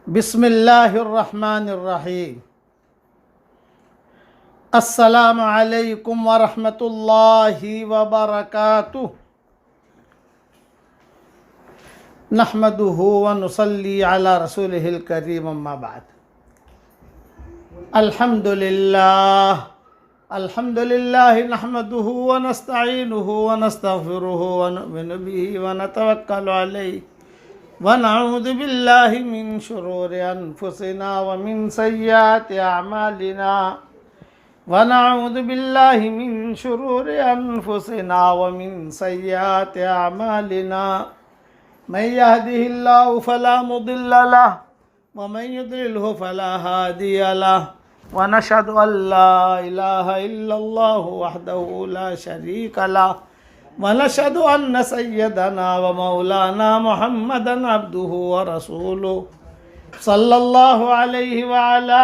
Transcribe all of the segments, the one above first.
बिस्मिल्लाहिर्रहमानिर्रहीम। अस्सलामु अलैकुम वरहमतुल्लाहि वबरकातुह। नहमदुहु व नुसल्ली अला रसूलिहिल करीम, अम्मा बाद। अल्हम्दुलिल्लाह नहमदुहु व नस्तईनुहु व नस्तगफिरुहु व नुमिनु बिही व नतवक्कलु अलैहि व नऊज़ु बिल्लाहि मिन शुरूरि अनफुसिना व मिन सय्यिआति अअमालिना व नऊज़ु बिल्लाहि मिन शुरूरि अनफुसिना व मिन सय्यिआति अअमालिना। मन यहदिहिल्लाहु फला मुदिल्ल लहु व मन युद्लिल्हु फला हादिय लहु व नशहदु अल्ला इलाहा इल्लल्लाहु वहदहु ला शरीक लहु व नशहदु अन्न सय्यदना व मौलाना मुहम्मदन अब्दुहु व रसूलुहु सल्लल्लाहु अलैहि व अला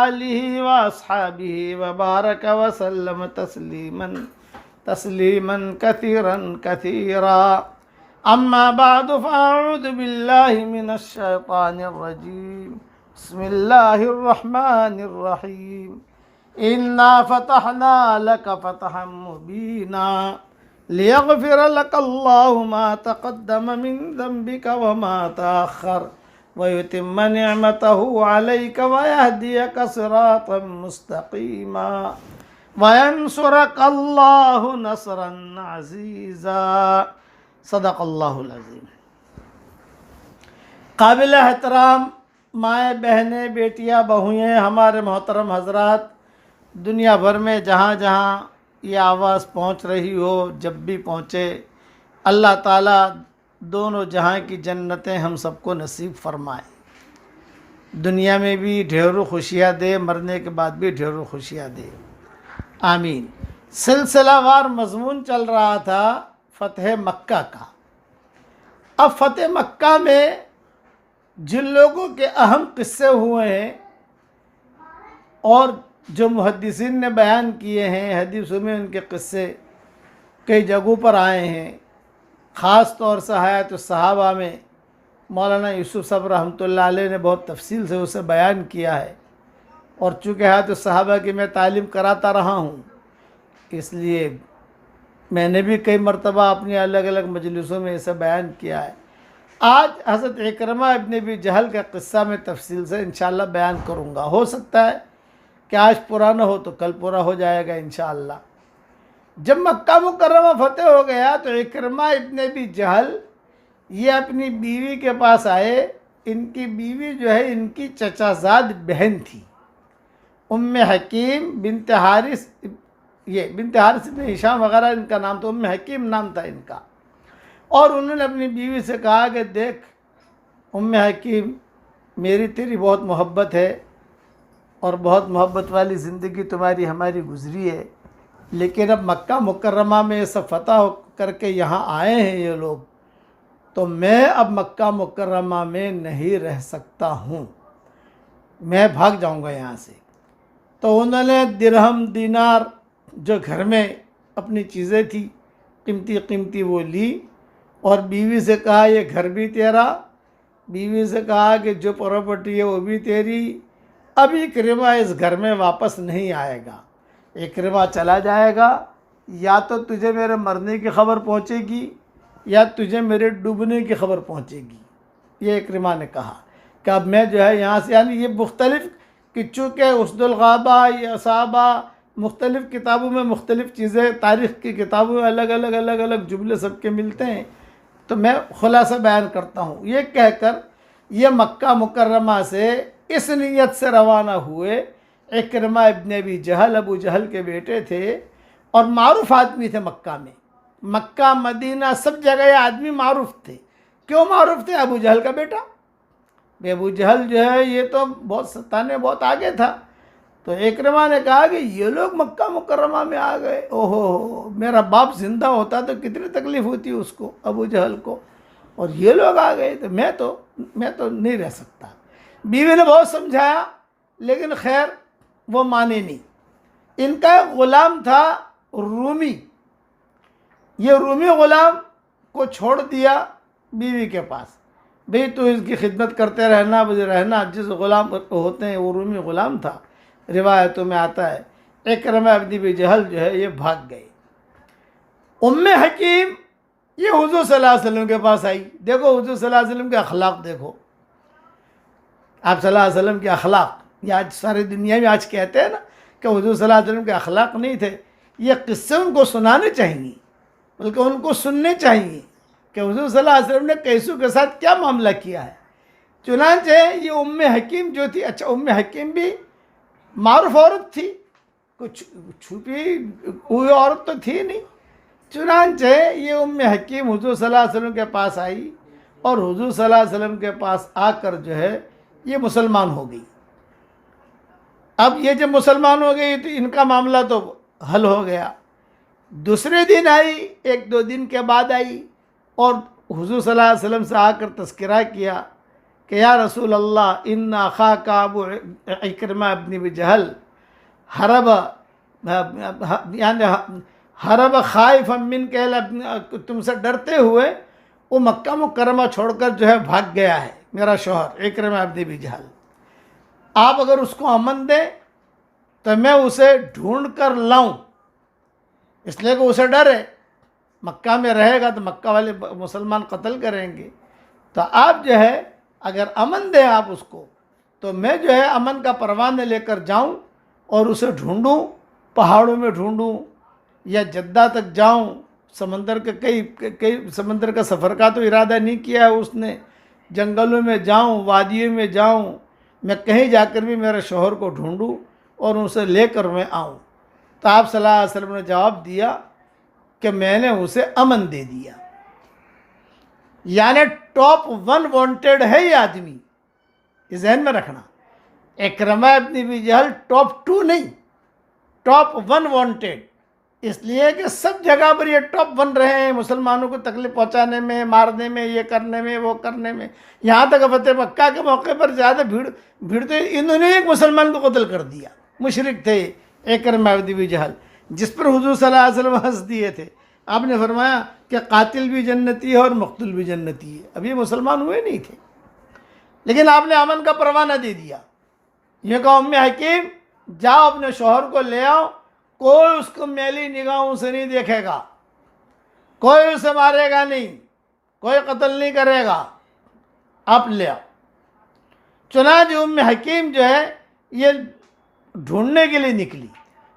आलिहि व अस्हाबिहि व बारक व सल्लम तस्लीमन कसीरन कसीरा। अम्मा बाद फ़अऊज़ु बिल्लाहि मिनश शैतानिर रजीम। बिस्मिल्लाहिर्रहमानिर्रहीम। इन्ना फ़तहना लक फ़तहम मुबीना लियग़फ़िर लकल्लाहु मा तक़द्दम मिन ज़ंबिक व मा तअख़्ख़र व युतिम्म निअमतहु अलैक व यहदियक सिरातन मुस्तक़ीमा व यंसुरकल्लाहु नस्रन अज़ीज़ा। सदक़ल्लाहुल अज़ीम। काबिल एहतराम माएँ, बहनें, बेटियाँ, बहुएँ, हमारे मोहतरम हज़रात, दुनिया भर में जहाँ जहाँ ये आवाज़ पहुँच रही हो, जब भी पहुँचे, अल्लाह ताला दोनों जहाँ की जन्नतें हम सबको नसीब फरमाए। दुनिया में भी ढेरों खुशियाँ दे, मरने के बाद भी ढेरों खुशियाँ दे, आमीन। सिलसिलावार मज़मून चल रहा था फ़तह मक्का का। अब फ़तह मक्का में जिन लोगों के अहम किस्से हुए हैं और जो मुहद्दिसीन ने बयान किए हैं, हदीसों में उनके किस्से कई जगहों पर आए हैं। ख़ास तौर से हयात सहाबा में मौलाना यूसुफ साहब रहमतुल्लाह अलैह ने बहुत तफसील से उसे बयान किया है। और चूँकि हयात सहाबा की मैं तालीम कराता रहा हूँ, इसलिए मैंने भी कई मरतबा अपनी अलग अलग मजलिसों में इसे बयान किया है। आज हज़रत इकरमा इब्न अबी जहल का क़िस्सा मैं तफसील से इंशाअल्लाह बयान करूँगा। हो सकता है कि आज पुराना हो तो कल पूरा हो जाएगा इंशाअल्लाह। जब मक्का मुकर्रमा फ़तेह हो गया तो इकरमा इब्न अबी जहल ये अपनी बीवी के पास आए। इनकी बीवी जो है इनकी चचाज़ाद बहन थी, उम्मे हकीम बिनत हारिस, ये बिनत हारिस इब्न हिशाम वगैरह इनका नाम था, उम्मे हकीम नाम था इनका। और उन्होंने अपनी बीवी से कहा कि देख उम्मे हकीम, मेरी तेरी बहुत मोहब्बत है और बहुत मोहब्बत वाली ज़िंदगी तुम्हारी हमारी गुज़री है, लेकिन अब मक्का मुकर्रमा में ये सब फ़तह करके यहाँ आए हैं ये लोग, तो मैं अब मक्का मुकर्रमा में नहीं रह सकता हूँ, मैं भाग जाऊँगा यहाँ से। तो उन्होंने दिरहम दीनार जो घर में अपनी चीज़ें थी कीमती कीमती वो ली और बीवी से कहा ये घर भी तेरा, बीवी से कहा कि जो प्रॉपर्टी है वो भी तेरी। अब इकरमा इस घर में वापस नहीं आएगा, इकरमा चला जाएगा। या तो तुझे मेरे मरने की खबर पहुंचेगी या तुझे मेरे डूबने की खबर पहुंचेगी। ये इकरमा ने कहा कि अब मैं जो है यहाँ से, यानी ये मुख्तलिफ़ कि चूँकि उसदुल ग़ाबा या साहबा मुख्तलिफ़ किताबों में मुख्तलिफ़ चीज़ें, तारीख़ की किताबों में अलग अलग जुमले सबके मिलते हैं, तो मैं खुलासा बयान करता हूँ। ये कहकर ये मक्का मुकर्रमा से इस नीयत से रवाना हुए। इकरमा इब्न अबी जहल अबू जहल के बेटे थे और मारूफ आदमी थे मक्का में। मक्का मदीना सब जगह ये आदमी मारूफ थे। क्यों मारूफ थे? अबू जहल का बेटा। अबू जहल जो है ये तो बहुत सताने बहुत आगे था। तो इकरमा ने कहा कि ये लोग मक्का मुकर्रमा में आ गए, ओहो, मेरा बाप जिंदा होता तो कितनी तकलीफ़ होती उसको, अबू जहल को, और ये लोग आ गए तो मैं तो नहीं रह सकता। बीवी ने बहुत समझाया लेकिन खैर वो माने नहीं। इनका एक ग़ुलाम था रूमी, ये रूमी ग़ुलाम को छोड़ दिया बीवी के पास। भाई तू इसकी खिदमत करते रहना, मुझे रहना। जिस गुलाम होते हैं वो रूमी गुलाम था, रिवायतों में आता है। इकरमा इब्न अबी जहल जो है ये भाग गए। उम्मे हकीम ये हुजूर सल्लल्लाहु अलैहि वसल्लम के पास आई। देखो हुजूर सल्लल्लाहु अलैहि वसल्लम के अखलाक देखो, आप सल्लल्लाहु अलैहि वसल्लम के अखलाक। ये आज सारी दुनिया में आज कहते हैं ना कि हुजूर सल्लल्लाहु अलैहि वसल्लम के अखलाक नहीं थे। ये किस्से उनको सुनाने चाहिए, बल्कि उनको सुनने चाहिए कि हुजूर सल्लल्लाहु अलैहि वसल्लम ने कैसों के साथ क्या मामला किया है। चुनांचे ये उम्मे हकीम जो थी, अच्छा उम्मे हकीम भी मारूफ औरत थी, कुछ छुपी हुई औरत तो थी नहीं। चुनांचे ये उम्मे हकीम हुजूर सल्लल्लाहु अलैहि वसल्लम के पास आई और हुजूर सल्लल्लाहु अलैहि वसल्लम के पास आकर जो है ये मुसलमान हो गई। अब ये जब मुसलमान हो गई तो इनका मामला तो हल हो गया। दूसरे दिन आई, एक दो दिन के बाद आई और हुजूर सल्लल्लाहु अलैहि वसल्लम से आकर तस्करा किया कि या रसूल अल्लाह इन्ना अखा का अबू इकरमा इब्न अबी जहल हरब यानी हरब खाइफ मिन के, तुमसे डरते हुए वो मक्का मुकरमा छोड़कर जो है भाग गया है मेरा शौहर इकरमा इब्न अबी जहल। आप अगर उसको अमन दें तो मैं उसे ढूंढ कर लाऊं, इसलिए कि उसे डर है मक्का में रहेगा तो मक्का वाले मुसलमान कत्ल करेंगे। तो आप जो है अगर अमन दें आप उसको, तो मैं जो है अमन का परवाने लेकर जाऊं और उसे ढूंढूं, पहाड़ों में ढूंढूं या जद्दा तक जाऊं। समंदर के कई समंदर का सफ़र का तो इरादा नहीं किया है उसने। जंगलों में जाऊं, वादियों में जाऊं, मैं कहीं जाकर भी मेरे शौहर को ढूंढूं और उसे लेकर मैं आऊं। तो आप सल्लल्लाहु अलैहि वसल्लम ने जवाब दिया कि मैंने उसे अमन दे दिया। यानी टॉप 1 वांटेड है ये आदमी, इस जहन में रखना। इकरमा इब्न अबी जहल टॉप 2 नहीं, टॉप 1 वांटेड। इसलिए कि सब जगह पर ये टॉप 1 रहे हैं मुसलमानों को तकलीफ पहुंचाने में, मारने में, ये करने में, वो करने में। यहाँ तक फतेह मक्का के मौके पर ज़्यादा भीड़ तो इन्होंने एक मुसलमान को कत्ल कर दिया। मुशरिक थे इकरमा इब्न अबी जहल, जिस पर हुजूर सल्लल्लाहु अलैहि वसल्लम हंस दिए थे। आपने फरमाया कि कातिल भी जन्नती है और मकतूल भी जन्नती है। अब ये मुसलमान हुए नहीं थे, लेकिन आपने अमन का परवाना दे दिया। ये कहा उम्मे हकीम जाओ अपने शौहर को ले आओ, कोई उसको मैली निगाहों से नहीं देखेगा, कोई उसे मारेगा नहीं, कोई कत्ल नहीं करेगा, आप ले आओ। चुनांचे उम्मे हकीम जो है ये ढूंढने के लिए निकली।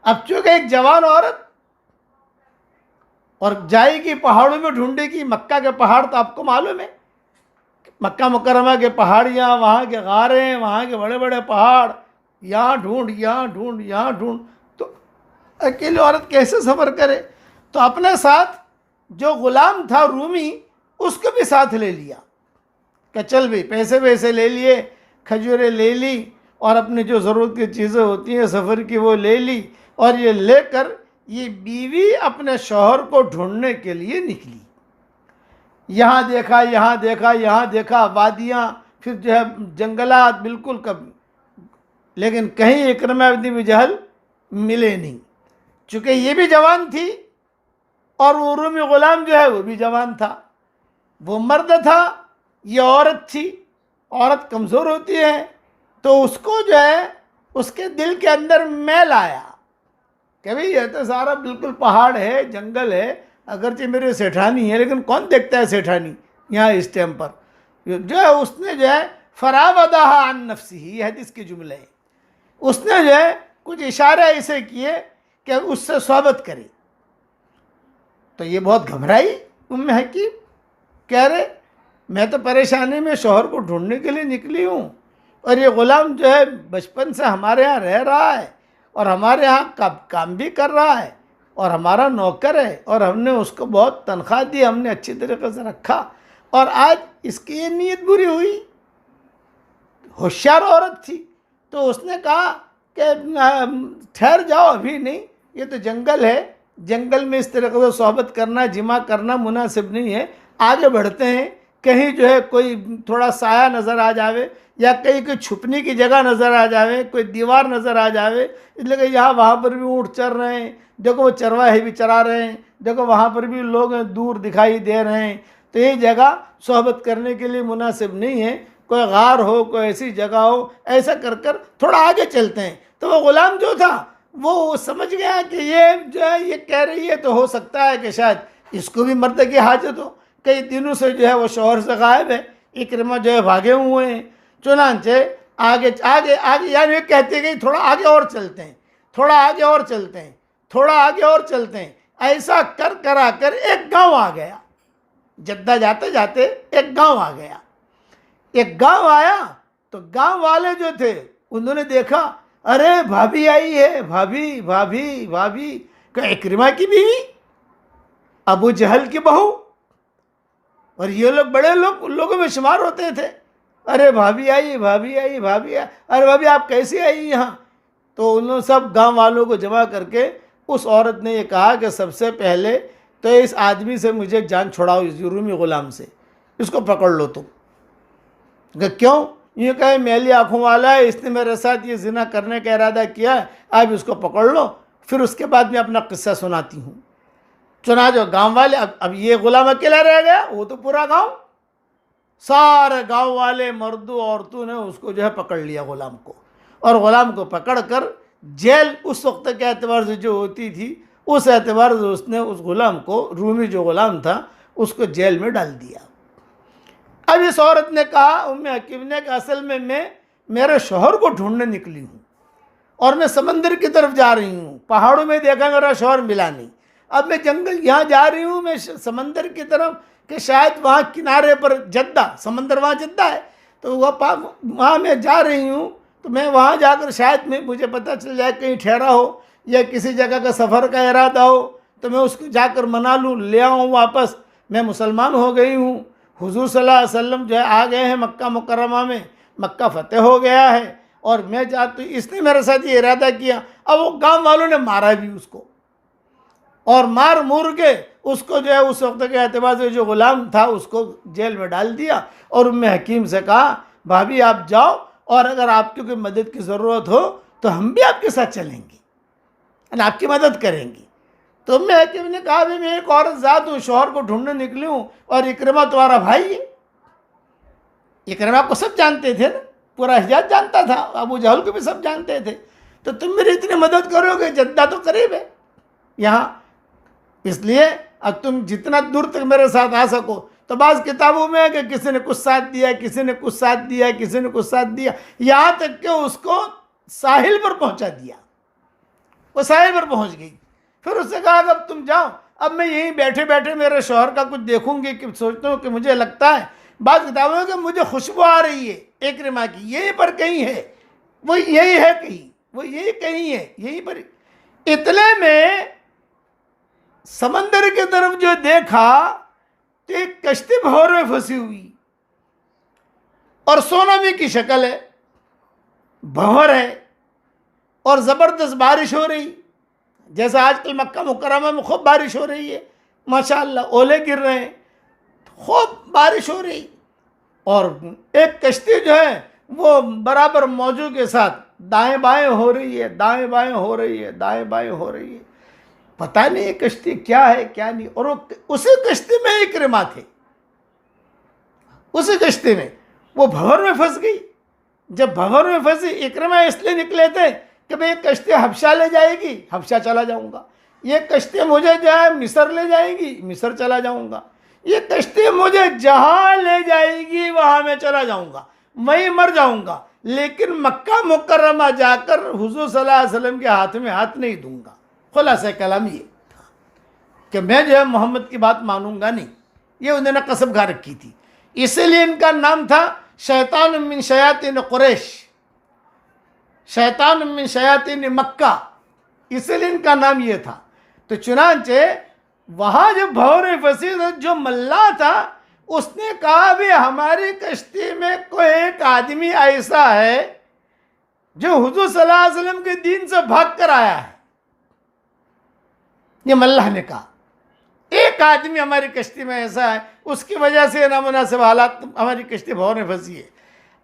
अब चूंकि एक जवान औरत और जाएगी पहाड़ों में ढूंढेगी, मक्का के पहाड़ तो आपको मालूम है, मक्का मुकरमा के पहाड़ियाँ, वहाँ के गारे, वहाँ के बड़े बड़े पहाड़, यहाँ ढूंढ, यहाँ ढूंढ, यहाँ ढूंढ, तो अकेली औरत कैसे सफ़र करे। तो अपने साथ जो गुलाम था रूमी, उसको भी साथ ले लिया कि चल भाई, पैसे वैसे ले लिए, खजूरें ले ली और अपनी जो ज़रूरत की चीज़ें होती हैं सफ़र की वो ले ली। और ये लेकर ये बीवी अपने शौहर को ढूंढने के लिए निकली। यहाँ देखा, यहाँ देखा, यहाँ देखा, वादियाँ, फिर जो है जंगलात, बिल्कुल कभी, लेकिन कहीं इकरमा इब्न अबी जहल मिले नहीं। चूँकि ये भी जवान थी और वो रूमी ग़ुलाम जो है वो भी जवान था। वो मर्द था, ये औरत थी। औरत कमज़ोर होती है तो उसको जो है उसके दिल के अंदर मैल आया कि भाई ये तो सारा बिल्कुल पहाड़ है, जंगल है, अगरचे मेरे सेठानी है, लेकिन कौन देखता है सेठानी यहाँ इस टाइम पर। जो है उसने जो है फरावदाहा अन नफ्सिही, ये हदीस के जुमले हैं, उसने जो है कुछ इशारे ऐसे किए कि उससे सोहबत करे। तो ये बहुत घबराई उम्मे हकीम, कह रहे मैं तो परेशानी में शौहर को ढूंढने के लिए निकली हूँ और ये ग़ुलाम जो है बचपन से हमारे यहाँ रह रहा है और हमारे यहाँ काम भी कर रहा है और हमारा नौकर है और हमने उसको बहुत तनख्वाह दी, हमने अच्छी तरीके से रखा, और आज इसकी ये नीयत बुरी हुई। होशियार औरत थी तो उसने कहा कि ठहर जाओ, अभी नहीं, ये तो जंगल है, जंगल में इस तरीके से सोहबत करना, जिमा करना मुनासिब नहीं है, आगे बढ़ते हैं, कहीं जो है कोई थोड़ा साया नज़र आ जावे या कहीं कोई छुपने की जगह नज़र आ जावे, कोई दीवार नज़र आ जावे। इसलिए कि यहाँ वहाँ पर भी ऊँट चर रहे हैं, देखो वो चरवाहे भी चरा रहे हैं, देखो वहाँ पर भी लोग दूर दिखाई दे रहे हैं, तो ये जगह सोहबत करने के लिए मुनासिब नहीं है। कोई गार हो, कोई ऐसी जगह हो, ऐसा कर कर थोड़ा आगे चलते हैं। तो वो ग़ुलाम जो था वो समझ गया कि ये जो है ये कह रही है, तो हो सकता है कि शायद इसको भी मर्द की हाजत हो। कई दिनों से जो है वो शौहर से गायब है। इकरमा जो है भागे हुए हैं। चुनांचे आगे आगे आगे, यानी वे कहते गए थोड़ा आगे और चलते हैं, थोड़ा आगे और चलते हैं, थोड़ा आगे और चलते हैं। ऐसा कर करा कर एक गांव आ गया। जद्दा जाते जाते एक गांव आ गया। एक गांव आया तो गांव वाले जो थे उन्होंने देखा, अरे भाभी आई है, भाभी भाभी भाभी। इकरिमा की बीवी, अबू जहल की बहू, और ये लोग बड़े लोगों में शुमार होते थे। अरे भाभी आई, भाभी आई, भाभी आई, अरे भाभी आप कैसे आई यहाँ? तो उन्होंने सब गांव वालों को जमा करके उस औरत ने ये कहा कि सबसे पहले तो इस आदमी से मुझे जान छुड़ाओ, इस रूमी ग़ुलाम से, इसको पकड़ लो तुम। क्यों? ये कहे मैली आँखों वाला है, इसने मेरे साथ ये जिना करने का इरादा किया है, आप इसको पकड़ लो, फिर उसके बाद मैं अपना किस्सा सुनाती हूँ। चुना जो गांव वाले, अब ये ग़ुलाम अकेला रह गया, वो तो पूरा गांव, सारे गांव वाले मर्दों औरतों ने उसको जो है पकड़ लिया ग़ुलाम को, और ग़ुलाम को पकड़ कर जेल उस वक्त के एतबार से जो होती थी उस एतबार से उसने उस ग़ुलाम को, रूमी जो ग़ुलाम था, उसको जेल में डाल दिया। अब इस औरत ने कहा, उम्मे हकीम ने, कि असल में मैं मेरे शौहर को ढूंढने निकली हूँ और मैं समंदर की तरफ जा रही हूँ। पहाड़ों में देखा मेरा शौहर मिला नहीं, अब मैं जंगल यहाँ जा रही हूँ, मैं समंदर की तरफ, कि शायद वहाँ किनारे पर जद्दा, समंदर वहाँ जद्दा है, तो वहाँ मैं जा रही हूँ, तो मैं वहाँ जाकर शायद मुझे पता चल जाए कहीं ठहरा हो या किसी जगह का सफ़र का इरादा हो, तो मैं उसको जाकर मना लूँ, ले आऊँ वापस। मैं मुसलमान हो गई हूँ, हुजूर सल्लल्लाहु अलैहि वसल्लम जो है आ गए हैं मक्का मुकर्रमा में, मक्का फ़तेह हो गया है, और मैं तो इसने मेरे साथ ये इरादा किया। अब वो गांव वालों ने मारा भी उसको, और मार मूर के उसको जो है उस वक्त के एतबार से जो ग़ुलाम था उसको जेल में डाल दिया। और उम्मे हकीम से कहा, भाभी आप जाओ, और अगर आपकी कोई मदद की ज़रूरत हो तो हम भी आपके साथ चलेंगे और आपकी मदद करेंगी। तो उम्मे हकीम ने कहा, भाई मैं एक औरत ज़ात हूँ, शौहर को ढूंढने निकली हूँ, और इकरमा तुम्हारा भाई है। इकरमा को सब जानते थे ना, पूरा हिजाज जानता था, अबू जहल को भी सब जानते थे। तो तुम मेरी इतनी मदद करोगे, जद्दा तो करीब है यहाँ, इसलिए अब तुम जितना दूर तक मेरे साथ आ सको। तो बाज़ किताबों में है कि किसी ने कुछ साथ दिया, किसी ने कुछ साथ दिया, किसी ने कुछ साथ दिया, यहाँ तक कि उसको साहिल पर पहुँचा दिया। वो साहिल पर पहुँच गई। फिर उससे कहा अब तुम जाओ, अब मैं यहीं बैठे बैठे मेरे शौहर का कुछ देखूंगी, कि सोचता हूँ कि मुझे लगता है, बात किताबों में कि मुझे खुशबू आ रही है इकरिमा की, यहीं पर कहीं है, वो यही है कहीं, वो यही कहीं है, यहीं पर। इतने में समंदर की तरफ जो देखा तो एक कश्ती भंवर में फंसी हुई, और सोनामी की शक्ल है, भंवर है, और ज़बरदस्त बारिश हो रही, जैसा आजकल मक्का मुकर्रमा में खूब बारिश हो रही है, माशाअल्लाह ओले गिर रहे हैं, खूब बारिश हो रही। और एक कश्ती जो है वो बराबर मौजों के साथ दाएं बाएं हो रही है, दाएं बाएं हो रही है, दाएं बाएं हो रही है। पता नहीं ये कश्ती क्या है क्या नहीं। और उसी कश्ती में इकरिमा थे, उसी कश्ती में वो भंवर में फंस गई। जब भंवर में फंसी, इकरिमा इसलिए निकले थे कि भाई कश्ती हबशा ले जाएगी, हबशा चला जाऊंगा, ये कश्ती मुझे जो है मिस्र ले जाएगी, मिस्र चला जाऊंगा, ये कश्ती मुझे जहाँ ले जाएगी वहाँ मैं चला जाऊंगा, वहीं मर जाऊंगा, लेकिन मक्का मुकर्रमा जाकर हुजूर सल्लल्लाहु अलैहि वसल्लम के हाथ में हाथ नहीं दूंगा। खुलासा कलाम ये कि मैं जो है मोहम्मद की बात मानूंगा नहीं, ये उन्होंने कसम खा रखी थी। इसीलिए इनका नाम था शैतान मिन शयातीन कुरैश, शैतान मिन शयातीन मक्का, इसलिए इनका नाम ये था। तो चुनांचे वहाँ जब भंवर में फंसी तो जो मल्ला था उसने कहा, भी हमारी कश्ती में कोई एक आदमी ऐसा है जो हुजूर सल्लल्लाहु अलैहि वसल्लम के दीन से भाग कर आया है। ये मल्लाह ने कहा, एक आदमी हमारी कश्ती में ऐसा है, उसकी वजह से नामुनासिब हालात हमारी कश्ती भंवर में फंसी है।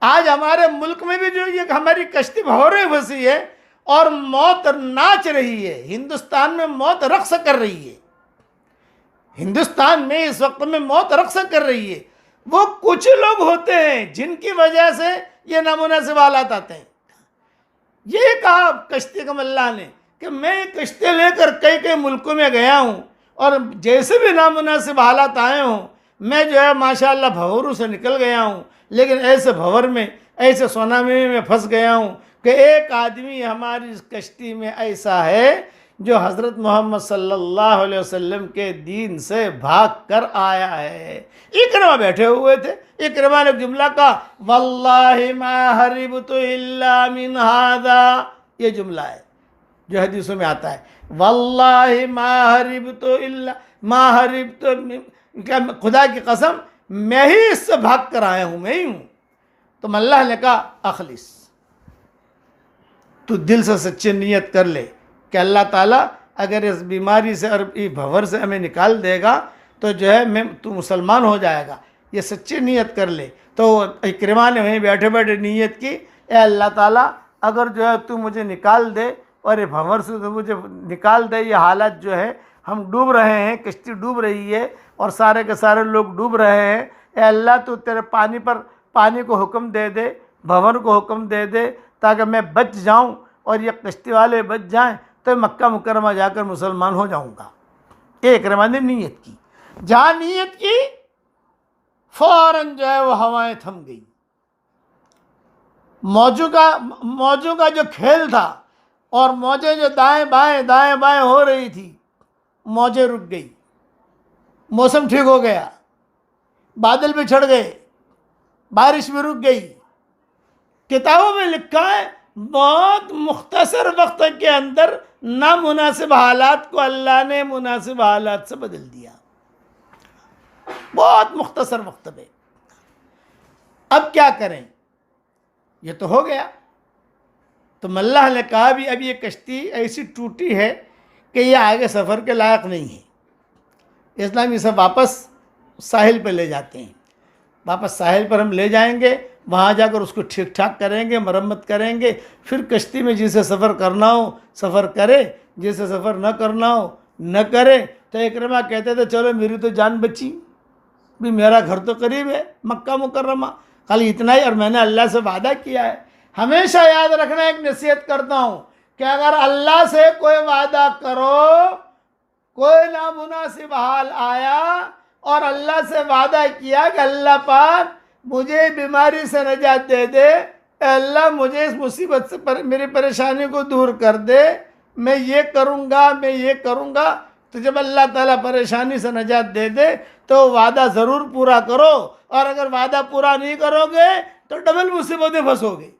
आज हमारे मुल्क में भी जो ये हमारी कश्ती भंवर में फंसी है और मौत नाच रही है, हिंदुस्तान में मौत रक्स कर रही है, हिंदुस्तान में इस वक्त में मौत रक्स कर रही है, वो कुछ लोग होते हैं जिनकी वजह से ये नामुनासिब हालात आते हैं। ये कहा कश्ती कमल्ला ने कि मैं कश्ती लेकर कई कई मुल्कों में गया हूँ और जैसे भी नामुनासिब हालात आए हों, मैं जो है माशाअल्लाह भंवरों से निकल गया हूँ, लेकिन ऐसे भंवर में, ऐसे सुनामी में फंस गया हूँ कि एक आदमी हमारी इस कश्ती में ऐसा है जो हज़रत मोहम्मद सल्लल्लाहु अलैहि वसल्लम के दीन से भाग कर आया है। इकरमा बैठे हुए थे, इकरमा ने जुमला कहा, वल्लाहि मा हरिबतु इल्ला मिन हादा। ये जुमला है जो हदीसों में आता है, वल्लाहि मा हरिबतु इल्ला मा हरिबतु, क्या खुदा की कसम मैं ही इससे भाग कर आया हूँ, मैं ही हूँ। तो अल्लाह ने कहा अखलिस, तू दिल से सच्ची नीयत कर ले कि अल्लाह ताला अगर इस बीमारी से और इस भंवर से हमें निकाल देगा तो जो है तू मुसलमान हो जाएगा, ये सच्ची नीयत कर ले। तो इकरमा ने वहीं बैठे बैठे नीयत की, ए अल्लाह ताला अगर जो है तू मुझे निकाल दे और ये भंवर से तो मुझे निकाल दे, ये हालत जो है हम डूब रहे हैं, कश्ती डूब रही है और सारे के सारे लोग डूब रहे हैं, ए अल्लाह तू तेरे पानी को हुक्म दे दे, भंवर को हुक्म दे दे ताकि मैं बच जाऊं और ये कश्ती वाले बच जाएं, तो मक्का मुकरमा जाकर मुसलमान हो जाऊंगा। ये इकरमा ने नीयत की। जहाँ नीयत की फौरन जो है वो हवाएं थम गई। मौजों का जो खेल था और मौजें जो दाएं बाएं हो रही थी, मौजें रुक गई, मौसम ठीक हो गया, बादल भी छड़ गए, बारिश भी रुक गई। किताबों में लिखा है बहुत मुख्तसर वक्त के अंदर नामुनासिब हालात को अल्लाह ने मुनासिब हालात से बदल दिया, बहुत मुख्तसर वक्त में। अब क्या करें, ये तो हो गया। तो अल्लाह ने कहा भी अब ये कश्ती ऐसी टूटी है कि ये आगे सफ़र के लायक नहीं है, इसलिए हम इसे वापस साहिल पर ले जाते हैं। वापस साहिल पर हम ले जाएंगे, वहाँ जाकर उसको ठीक ठाक करेंगे, मरम्मत करेंगे, फिर कश्ती में जिसे सफ़र करना हो सफ़र करे, जिसे सफ़र न करना हो न करे। तो इकरमा कहते थे चलो मेरी तो जान बची भी, मेरा घर तो करीब है मक्का मुकर्रमा, खाली इतना ही, और मैंने अल्लाह से वादा किया है। हमेशा याद रखना, एक नसीहत करता हूँ कि अगर अल्लाह से कोई वादा करो, कोई नामुनासिब हाल आया और अल्लाह से वादा किया कि अल्लाह पाक मुझे बीमारी से नजात दे दे, अल्लाह मुझे इस मुसीबत से मेरी परेशानी को दूर कर दे, मैं ये करूँगा, तो जब अल्लाह ताला परेशानी से नजात दे दे तो वादा ज़रूर पूरा करो, और अगर वादा पूरा नहीं करोगे तो डबल मुसीबतें फंसोगे।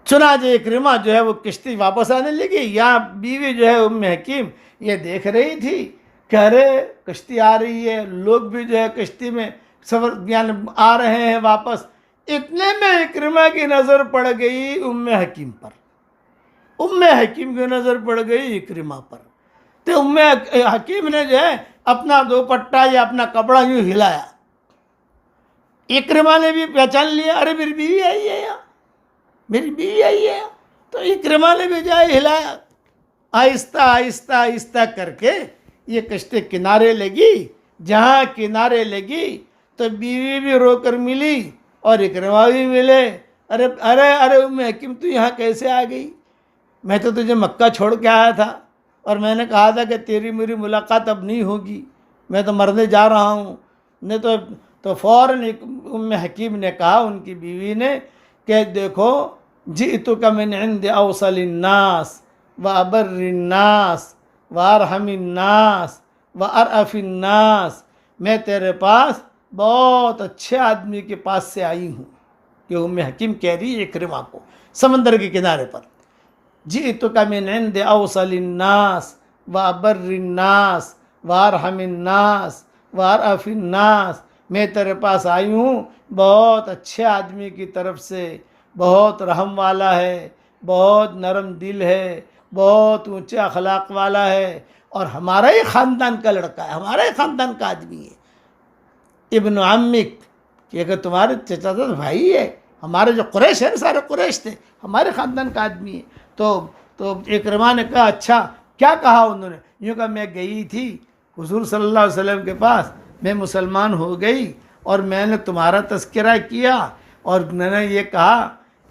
चुनांचे इकरमा जो है वो किश्ती वापस आने लगी। यहाँ बीवी जो है उम्मे हकीम ये देख रही थी कि अरे कश्ती आ रही है, लोग भी जो है कश्ती में सफर यानी आ रहे हैं वापस। इतने में इकरमा की नज़र पड़ गई उम्मे हकीम पर, उम्मे हकीम की नज़र पड़ गई इकरमा पर। तो उम्मे हकीम ने जो है अपना दुपट्टा या अपना कपड़ा यूँ हिलाया। इकरमा ने भी पहचान लिया, अरे मेरी बीवी आई है यहाँ, मेरी बीवी आई है। तो इकरमा ने भी जाए हिलाया, आहिस्ता आहिस्ता आहिस्ता करके ये कश्ती किनारे लगी। जहाँ किनारे लगी तो बीवी भी रोकर मिली और इकरमा भी मिले। अरे अरे अरे उम्मे हकीम तू यहाँ कैसे आ गई? मैं तो तुझे मक्का छोड़ के आया था और मैंने कहा था कि तेरी मेरी मुलाकात अब नहीं होगी, मैं तो मरने जा रहा हूँ। नहीं तो फ़ौरन उम्मे हकीम ने कहा, उनकी बीवी ने, कि देखो जितुका मिन इंद अवसलिन्नास व अबर्रिन्नास व अरहमिन्नास व अरअफिन्नास, मैं तेरे पास बहुत अच्छे आदमी के पास से आई हूँ। कि उम्मे हकीम कह रही है इकरमा को समंदर के किनारे पर, जितुका मिन इंद अवसलिन्नास व अबर्रिन्नास व अरहमिन्नास व अरअफिन्नास, मैं तेरे पास आई हूँ बहुत अच्छे आदमी की तरफ से, बहुत रहम वाला है, बहुत नरम दिल है, बहुत ऊंचे अखलाक वाला है, और हमारा ही ख़ानदान का लड़का है, हमारा ही ख़ानदान का आदमी है। इब्न अम्मिक, कि अगर तुम्हारे चचा तो भाई है, हमारे जो कुरैश है सारे कुरैश थे, हमारे ख़ानदान का आदमी है। तो इकरमा ने कहा अच्छा क्या कहा उन्होंने? यूँ कहा, मैं गई थी हुजूर सल्लल्लाहु अलैहि वसल्लम के पास, मैं मुसलमान हो गई और मैंने तुम्हारा तज़किरा किया और मैंने ये कहा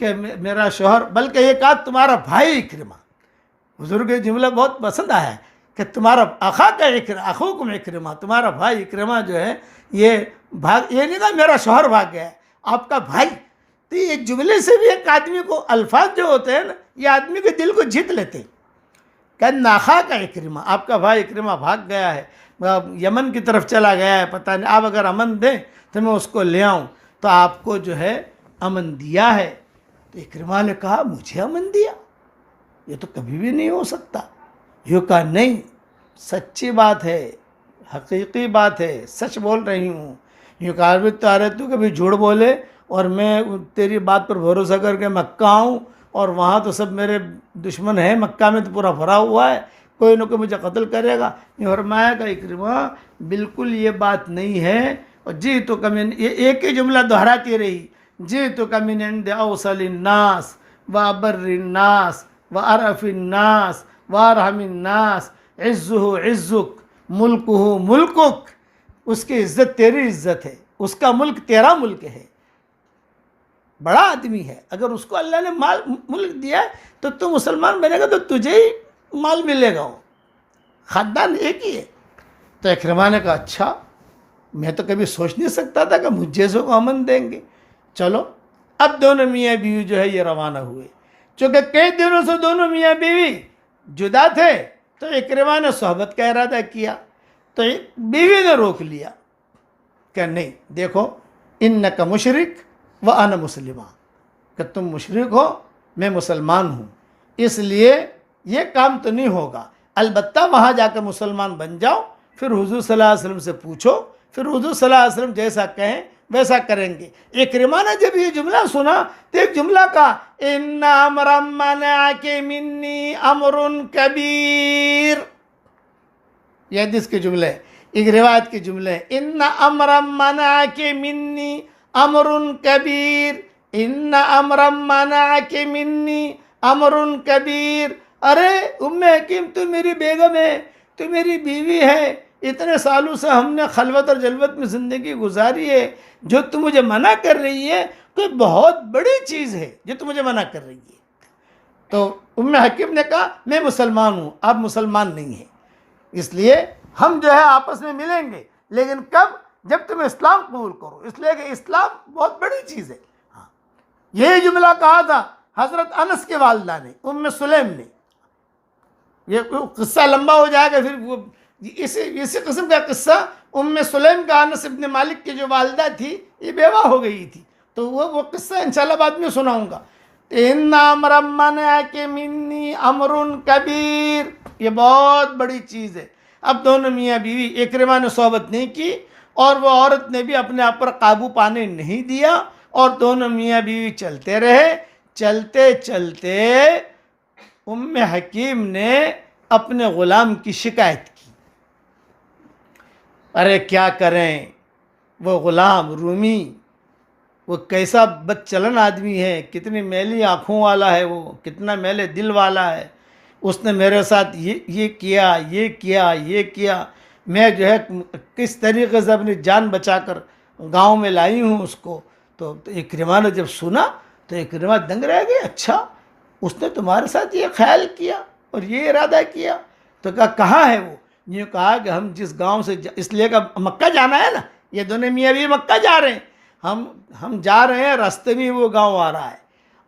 कि मेरा शौहर, बल्कि ये कहा तुम्हारा भाई इक्रिमा, हुजूर के जुमला बहुत पसंद आया है कि तुम्हारा अखूकुम इक्रिमा, तुम्हारा भाई इक्रिमा जो है ये भाग, ये नहीं कहा मेरा शौहर भाग गया है, आपका भाई। तो ये जुमले से भी एक आदमी को, अल्फाज जो होते हैं ना, ये आदमी के दिल को जीत लेते हैं। क्या नाखा का इक्रिमा, आपका भाई इक्रिमा भाग गया है, यमन की तरफ चला गया है, पता नहीं, आप अगर अमन दें तो मैं उसको ले आऊँ, तो आपको जो है अमन दिया है। तो इक्रिमा ने कहा, मुझे अमन दिया? ये तो कभी भी नहीं हो सकता। यूँ कहा, नहीं, सच्ची बात है, हकीकी बात है, सच बोल रही हूँ। यूँ कहा, भी तारे तू कभी झूठ बोले और मैं तेरी बात पर भरोसा करके मक्का आऊँ और वहाँ तो सब मेरे दुश्मन हैं, मक्का में तो पूरा भरा हुआ है, कोई ना कोई मुझे कत्ल करेगा। ये फरमाया का इक्रिमा, बिल्कुल ये बात नहीं है। और जी तो कमिन, ये एक ही जुमला दोहराती रही, जी तो कमिन इंद औसलिन्नास व अबर्रिन्नास व अरफिन्नास व अरहमिन्नास, इज़्ज़ुहु इज़्ज़ुक मुल्कुहु मुल्कुक, उसकी इज़्ज़त तेरी इज़्ज़त है, उसका मुल्क तेरा मुल्क है। बड़ा आदमी है, अगर उसको अल्लाह ने माल मुल्क दिया है तो तू मुसलमान बनेगा तो तुझे ही माल मिलेगा, वो ख़ानदान एक ही है। तो इक्रिमा ने कहा, अच्छा, मैं तो कभी सोच नहीं सकता था कि मुझ जैसों को अमन देंगे। चलो, अब दोनों मियाँ बीवी जो है ये रवाना हुए। चूँकि कई दिनों से दोनों मियाँ बीवी जुदा थे, तो इक्रिमा ने सोहबत का इरादा किया, तो बीवी ने रोक लिया कि नहीं, देखो, इन्नका मुशरिक व अना मुस्लिमा, कि तुम मुशरिक हो, मैं मुसलमान हूँ, इसलिए ये काम तो नहीं होगा। अलबत्ता वहाँ जाकर मुसलमान बन जाओ, फिर हुजूर सल्लल्लाहु अलैहि वसल्लम से पूछो, फिर हुजूर सल्लल्लाहु अलैहि वसल्लम जैसा कहें वैसा करेंगे। इक्रिमा ने जब ये जुमला सुना तो एक जुमला कहा, इन्ना अमरम मनाके मिन्नी अमरुन कबीर। ये हदीस के जुमले, एक रिवायत के जुमले, इन्ना अमरम मनाके मिन्नी अमरुन कबीर, इन्ना अमरम मनाके मिन्नी अमरुन कबीर। अरे उम्मे हकीम, तू मेरी बेगम है, तू मेरी बीवी है, इतने सालों से हमने खलवत और जलवत में ज़िंदगी गुजारी है, जो तू मुझे मना कर रही है कोई बहुत बड़ी चीज़ है जो तू मुझे मना कर रही है। तो उम्मे हकीम ने कहा, मैं मुसलमान हूँ, आप मुसलमान नहीं हैं, इसलिए हम जो है आपस में मिलेंगे, लेकिन कब? जब तुम इस्लाम कबूल करो, इसलिए कि इस्लाम बहुत बड़ी चीज़ है। हाँ, यही जुमला कहा था हज़रत अनस के वालिदा ने, उम्मे सुलैम ने। ये किस्सा लंबा हो जाएगा, फिर वो इसी किस्म का किस्सा उम्मे सुलैम का, अनस इब्न मालिक की जो वालिदा थी ये बेवा हो गई थी, तो वो किस्सा इंशाल्लाह बाद में सुनाऊंगा। इन्ना अमरन के मिन्नी अमरुन कबीर, ये बहुत बड़ी चीज़ है। अब दोनों मियाँ बीवी, इक्रिमा ने सोहबत नहीं की और वो औरत ने भी अपने आप पर काबू पाने नहीं दिया, और दोनों मियाँ बीवी चलते रहे। चलते चलते उम्मे हकीम ने अपने ग़ुलाम की शिकायत की। अरे क्या करें, वो ग़ुलाम रूमी, वो कैसा बदचलन आदमी है, कितनी मैली आँखों वाला है, वो कितना मैले दिल वाला है। उसने मेरे साथ ये किया, ये किया, ये किया। मैं जो है किस तरीके से अपनी जान बचाकर गांव में लाई हूँ उसको। तो इक्रिमा ने जब सुना तो इक्रिमा दंग रह गया, अच्छा, उसने तुम्हारे साथ ये ख्याल किया और ये इरादा किया? तो कहाँ है वो? यूँ कहा कि हम जिस गांव से इसलिए का मक्का जाना है ना, ये दोनों मियाँ भी मक्का जा रहे हैं, हम जा रहे हैं, रास्ते में वो गांव आ रहा है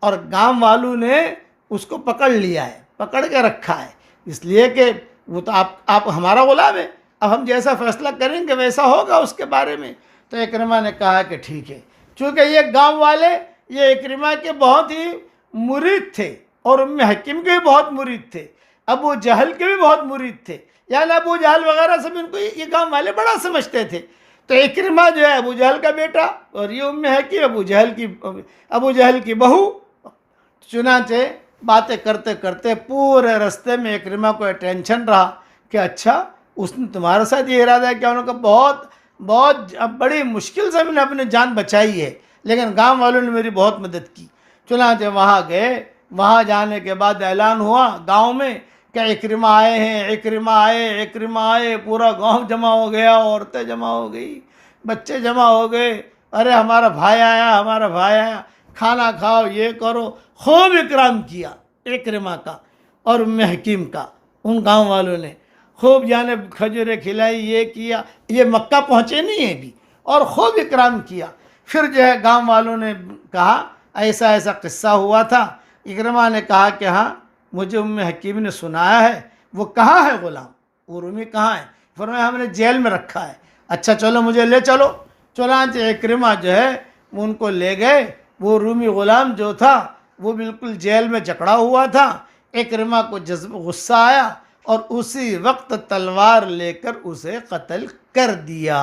और गांव वालों ने उसको पकड़ लिया है, पकड़ के रखा है, इसलिए कि वो तो आप हमारा गुलाम है, अब हम जैसा फैसला करेंगे वैसा होगा उसके बारे में। तो इक्रिमा ने कहा कि ठीक है। चूँकि ये गांव वाले ये इक्रिमा के बहुत ही मुरीद थे और उम्मे हकीम के भी बहुत मुरीद थे, अबू जहल के भी बहुत मुरीद थे, यानी अबू जहल वगैरह सब इनको ये गांव वाले बड़ा समझते थे। तो इक्रिमा जो है अबू जहल का बेटा और ये उम्मे हकीम अबू जहल की बहू। चुनांचे बातें करते करते पूरे रास्ते में इक्रिमा को टेंशन रहा कि अच्छा, उसने तुम्हारे साथ ये इरादा किया। उन्होंने कहा बहुत बड़ी मुश्किल से मैंने अपनी जान बचाई है, लेकिन गांव वालों ने मेरी बहुत मदद की। चुनांचे वहाँ गए, वहाँ जाने के बाद ऐलान हुआ गांव में क्या इक्रिमा आए हैं, इक्रिमा आए, इक्रिमा आए, पूरा गांव जमा हो गया, औरतें जमा हो गई, बच्चे जमा हो गए, अरे हमारा भाई आया, हमारा भाई आया, खाना खाओ, ये करो। खूब इकराम किया इक्रिमा का और उम्मे हकीम का। उन गांव वालों ने खूब जाने खजूरें खिलाई, ये किया, ये मक्का पहुँचे नहीं है भी, और खूब इकराम किया। फिर जो है गांव वालों ने कहा ऐसा ऐसा किस्सा हुआ था। इक्रिमा ने कहा कि हाँ मुझे उम्मे हकीम ने सुनाया है। वो कहाँ है गुलाम, वो रूमी कहाँ है? फरमाया हमने जेल में रखा है। अच्छा चलो मुझे ले चलो। चुनांचे इक्रिमा जो है वो उनको ले गए। वो रूमी गुलाम जो था वो बिल्कुल जेल में जकड़ा हुआ था। इक्रिमा को गुस्सा आया और उसी वक्त तलवार लेकर उसे कत्ल कर दिया।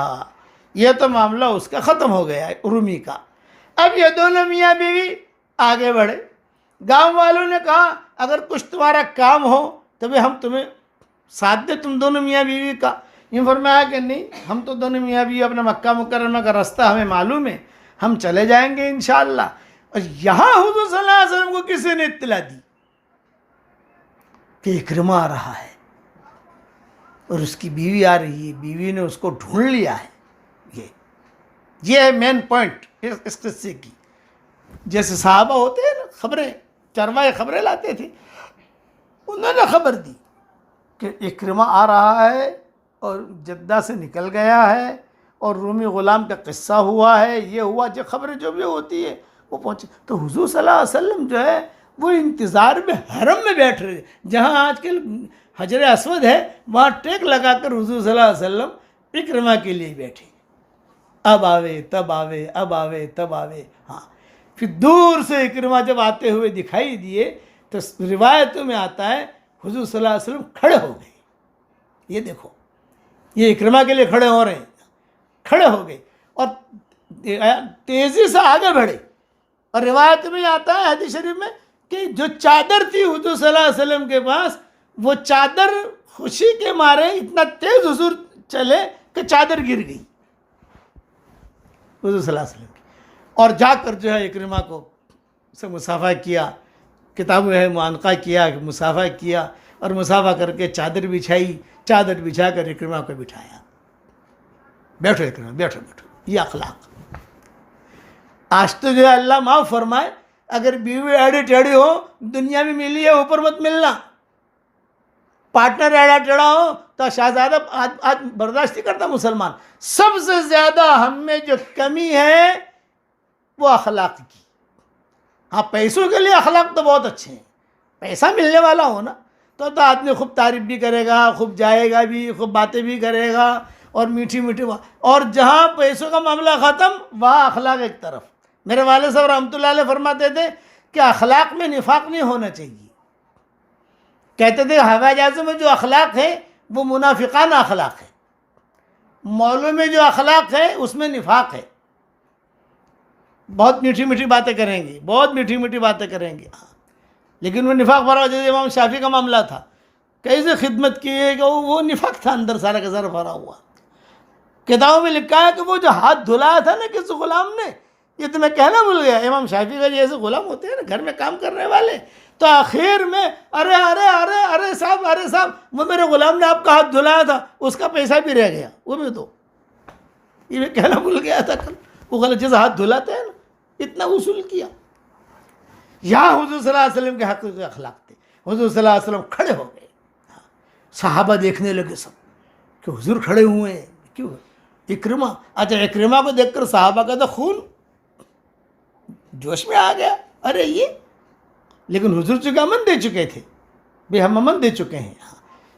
ये तो मामला उसका ख़त्म हो गया है रूमी का। अब ये दोनों मियाँ बीवी आगे बढ़े। गांव वालों ने कहा अगर कुछ तुम्हारा काम हो तो भाई हम तुम्हें साथ दे, तुम दोनों मियाँ बीवी का। यूँ फरमाया कि नहीं, हम तो दोनों मियाँ बीवी अपना मक्का मुकर्रमा का रास्ता हमें मालूम है, हम चले जाएंगे इंशाअल्लाह। और यहाँ हुज़ूर सल्लल्लाहु अलैहि वसल्लम को किसी ने इत्तला दी कि इक्रिमा आ रहा है और उसकी बीवी आ रही है, बीवी ने उसको ढूंढ लिया है। ये है मेन पॉइंट इस किस्से की। जैसे साहबा होते हैं ना, खबरें चरवाए खबरें लाते थे, उन्होंने खबर दी कि इक्रिमा आ रहा है और जद्दा से निकल गया है और रूमी ग़ुलाम का किस्सा हुआ है, ये हुआ, जो खबरें जो भी होती है वो पहुँचे। तो हुज़ूर सल्लल्लाहु अलैहि वसल्लम जो है वो इंतज़ार में हरम में बैठ रहे, जहाँ आजकल हजर अस्वद है वहाँ टेक लगाकर हुज़ूर सल्लल्लाहु अलैहि वसल्लम इक्रिमा के लिए बैठे। अब आवे तब आवे, अब आवे तब आवे। हाँ, फिर दूर से इक्रिमा जब आते हुए दिखाई दिए तो रिवायतों में आता है हुज़ूर सल्लल्लाहु अलैहि वसल्लम खड़े हो गए। ये देखो, ये इक्रिमा के लिए खड़े हो रहे हैं, खड़े हो गए और तेज़ी से आगे बढ़े। और रिवायत में आता है हदीस शरीफ में कि जो चादर थी हुज़ूर सल्लल्लाहु अलैहि वसल्लम के पास, वो चादर खुशी के मारे इतना तेज़ हुज़ूर चले कि चादर गिर गई हुज़ूर सल्लल्लाहु अलैहि वसल्लम की। और जाकर जो है इक्रिमा को से मुसाफ़ा किया, किताब है मुआनका किया, मुसाफ़ा किया और मुसाफ़ा करके चादर बिछाई, चादर बिछा कर इक्रिमा को बिठाया। बैठो इक्रिमा, बैठो बैठो। ये अखलाक आज तो जो है अल्लाह माफ़ फरमाए, अगर बीवी एड़ी टेढ़ी हो दुनिया में मिली है, ऊपर मत मिलना। पार्टनर एड़ा टेढ़ा हो तो शहजादा आज बर्दाश्त नहीं करता मुसलमान। सबसे ज़्यादा हम में जो कमी है वो अखलाक की। हाँ, पैसों के लिए अखलाक तो बहुत अच्छे हैं, पैसा मिलने वाला हो ना तो आदमी खूब तारीफ़ भी करेगा, खूब जाएगा भी, खूब बातें भी करेगा और मीठी मीठी बात। और जहाँ पैसों का मामला ख़त्म वहाँ अखलाक एक तरफ। मेरे वाले साहब रहमतुल्लाह अलैह फरमाते थे कि अखलाक में निफाक नहीं होना चाहिए। कहते थे हवाई जहाज़ों में जो अखलाक है वो मुनाफिकाना अखलाक है, मौलों में जो अखलाक है उसमें निफाक है। बहुत मीठी मीठी बातें करेंगे, बहुत मीठी मीठी बातें करेंगे, हाँ, लेकिन वो निफाक भरा। जैसे इमाम शाफी का मामला था, कैसे खिदमत की है कि वो निफाक था अंदर सारा का सारा भरा हुआ। किताबों में लिखा है कि वो जो हाथ धुलाया था ना किसी गुलाम ने, ये तो मैं कहना भूल गया, इमाम शाफी का जैसे गुलाम होते हैं ना घर में काम करने वाले, तो आखिर में अरे अरे अरे अरे साहब, अरे साहब, वो मेरे गुलाम ने आपका हाथ धुलाया था, उसका पैसा भी रह गया। वो भी तो ये मैं कहना भूल गया था कल, वो गलत जैसे हाथ धुलाते हैं ना, इतना वसूल किया। यहाँ हुज़ूर सल्लल्लाहु अलैहि वसल्लम के हक़ के अखलाक थे। हुज़ूर सल्लल्लाहु अलैहि वसल्लम खड़े हो गए, सहाबा देखने लगे सब कि हुज़ूर खड़े हुए हैं, क्यों? इक्रिमा। अच्छा, इक्रिमा को देखकर सहाबा का तो खून जोश में आ गया, अरे ये, लेकिन हुज़ूर चूँकि अमन दे चुके थे, भाई हम अमन दे चुके हैं।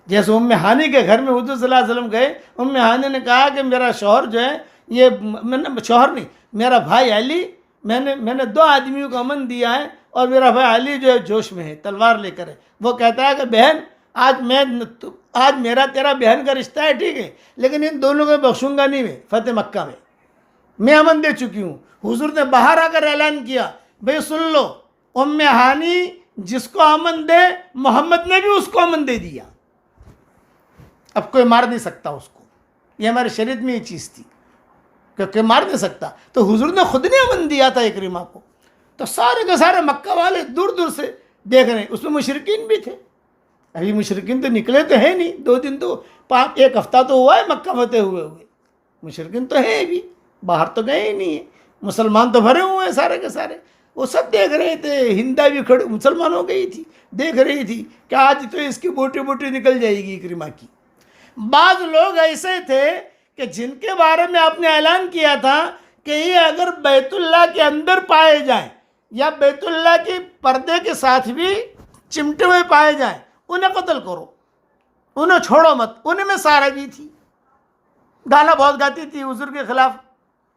जैसे उम्मे हानी के घर में हुज़ूर सल्लल्लाहु अलैहि वसल्लम गए, उम्मे हानी ने कहा कि मेरा शौहर जो है, ये मैंने शौहर नहीं, मेरा भाई अली, मैंने 2 आदमियों को अमन दिया है और मेरा भाई अली जो है जोश में है, तलवार लेकर है। वो कहता है कि बहन आज मेरा तेरा बहन का रिश्ता है, ठीक है, लेकिन इन दोनों को बख्शूंगा नहीं मैं फतेह मक्का में, मैं अमन दे चुकी हूँ। हुज़ूर ने बाहर आकर ऐलान किया, भाई सुन लो, उम्मे हानी जिसको अमन दे मोहम्मद ने भी उसको अमन दे दिया, अब कोई मार नहीं सकता उसको। ये हमारे शरीयत में ये चीज़ थी, क्योंकि मार नहीं सकता। तो हुज़ूर ने खुद ने अमन दिया था इक्रिमा को। तो सारे के सारे मक्का वाले दूर दूर से देख रहे हैं, उसमें मुशरिकीन भी थे, अभी मुशरिकीन तो निकले तो है नहीं, 2 दिन तो 1 हफ्ता तो हुआ है मक्का फतेह हुए हुए। मुशरिकीन तो है अभी, बाहर तो गए ही नहीं है। मुसलमान तो भरे हुए हैं सारे के सारे। वो सब देख रहे थे, हिंदा भी खड़े मुसलमान हो गई थी, देख रही थी कि आज तो इसकी बोटी बोटी निकल जाएगी इक्रिमा की। बाद लोग ऐसे थे कि जिनके बारे में आपने ऐलान किया था कि ये अगर बैतुल्लाह के अंदर पाए जाएं या बैतुल्लाह के पर्दे के साथ भी चिमटे हुए पाए जाएं, उन्हें कत्ल करो, उन्हें छोड़ो मत। उन्हीं में सारा भी थी, गाना बहुत गाती थी, हुजूर के खिलाफ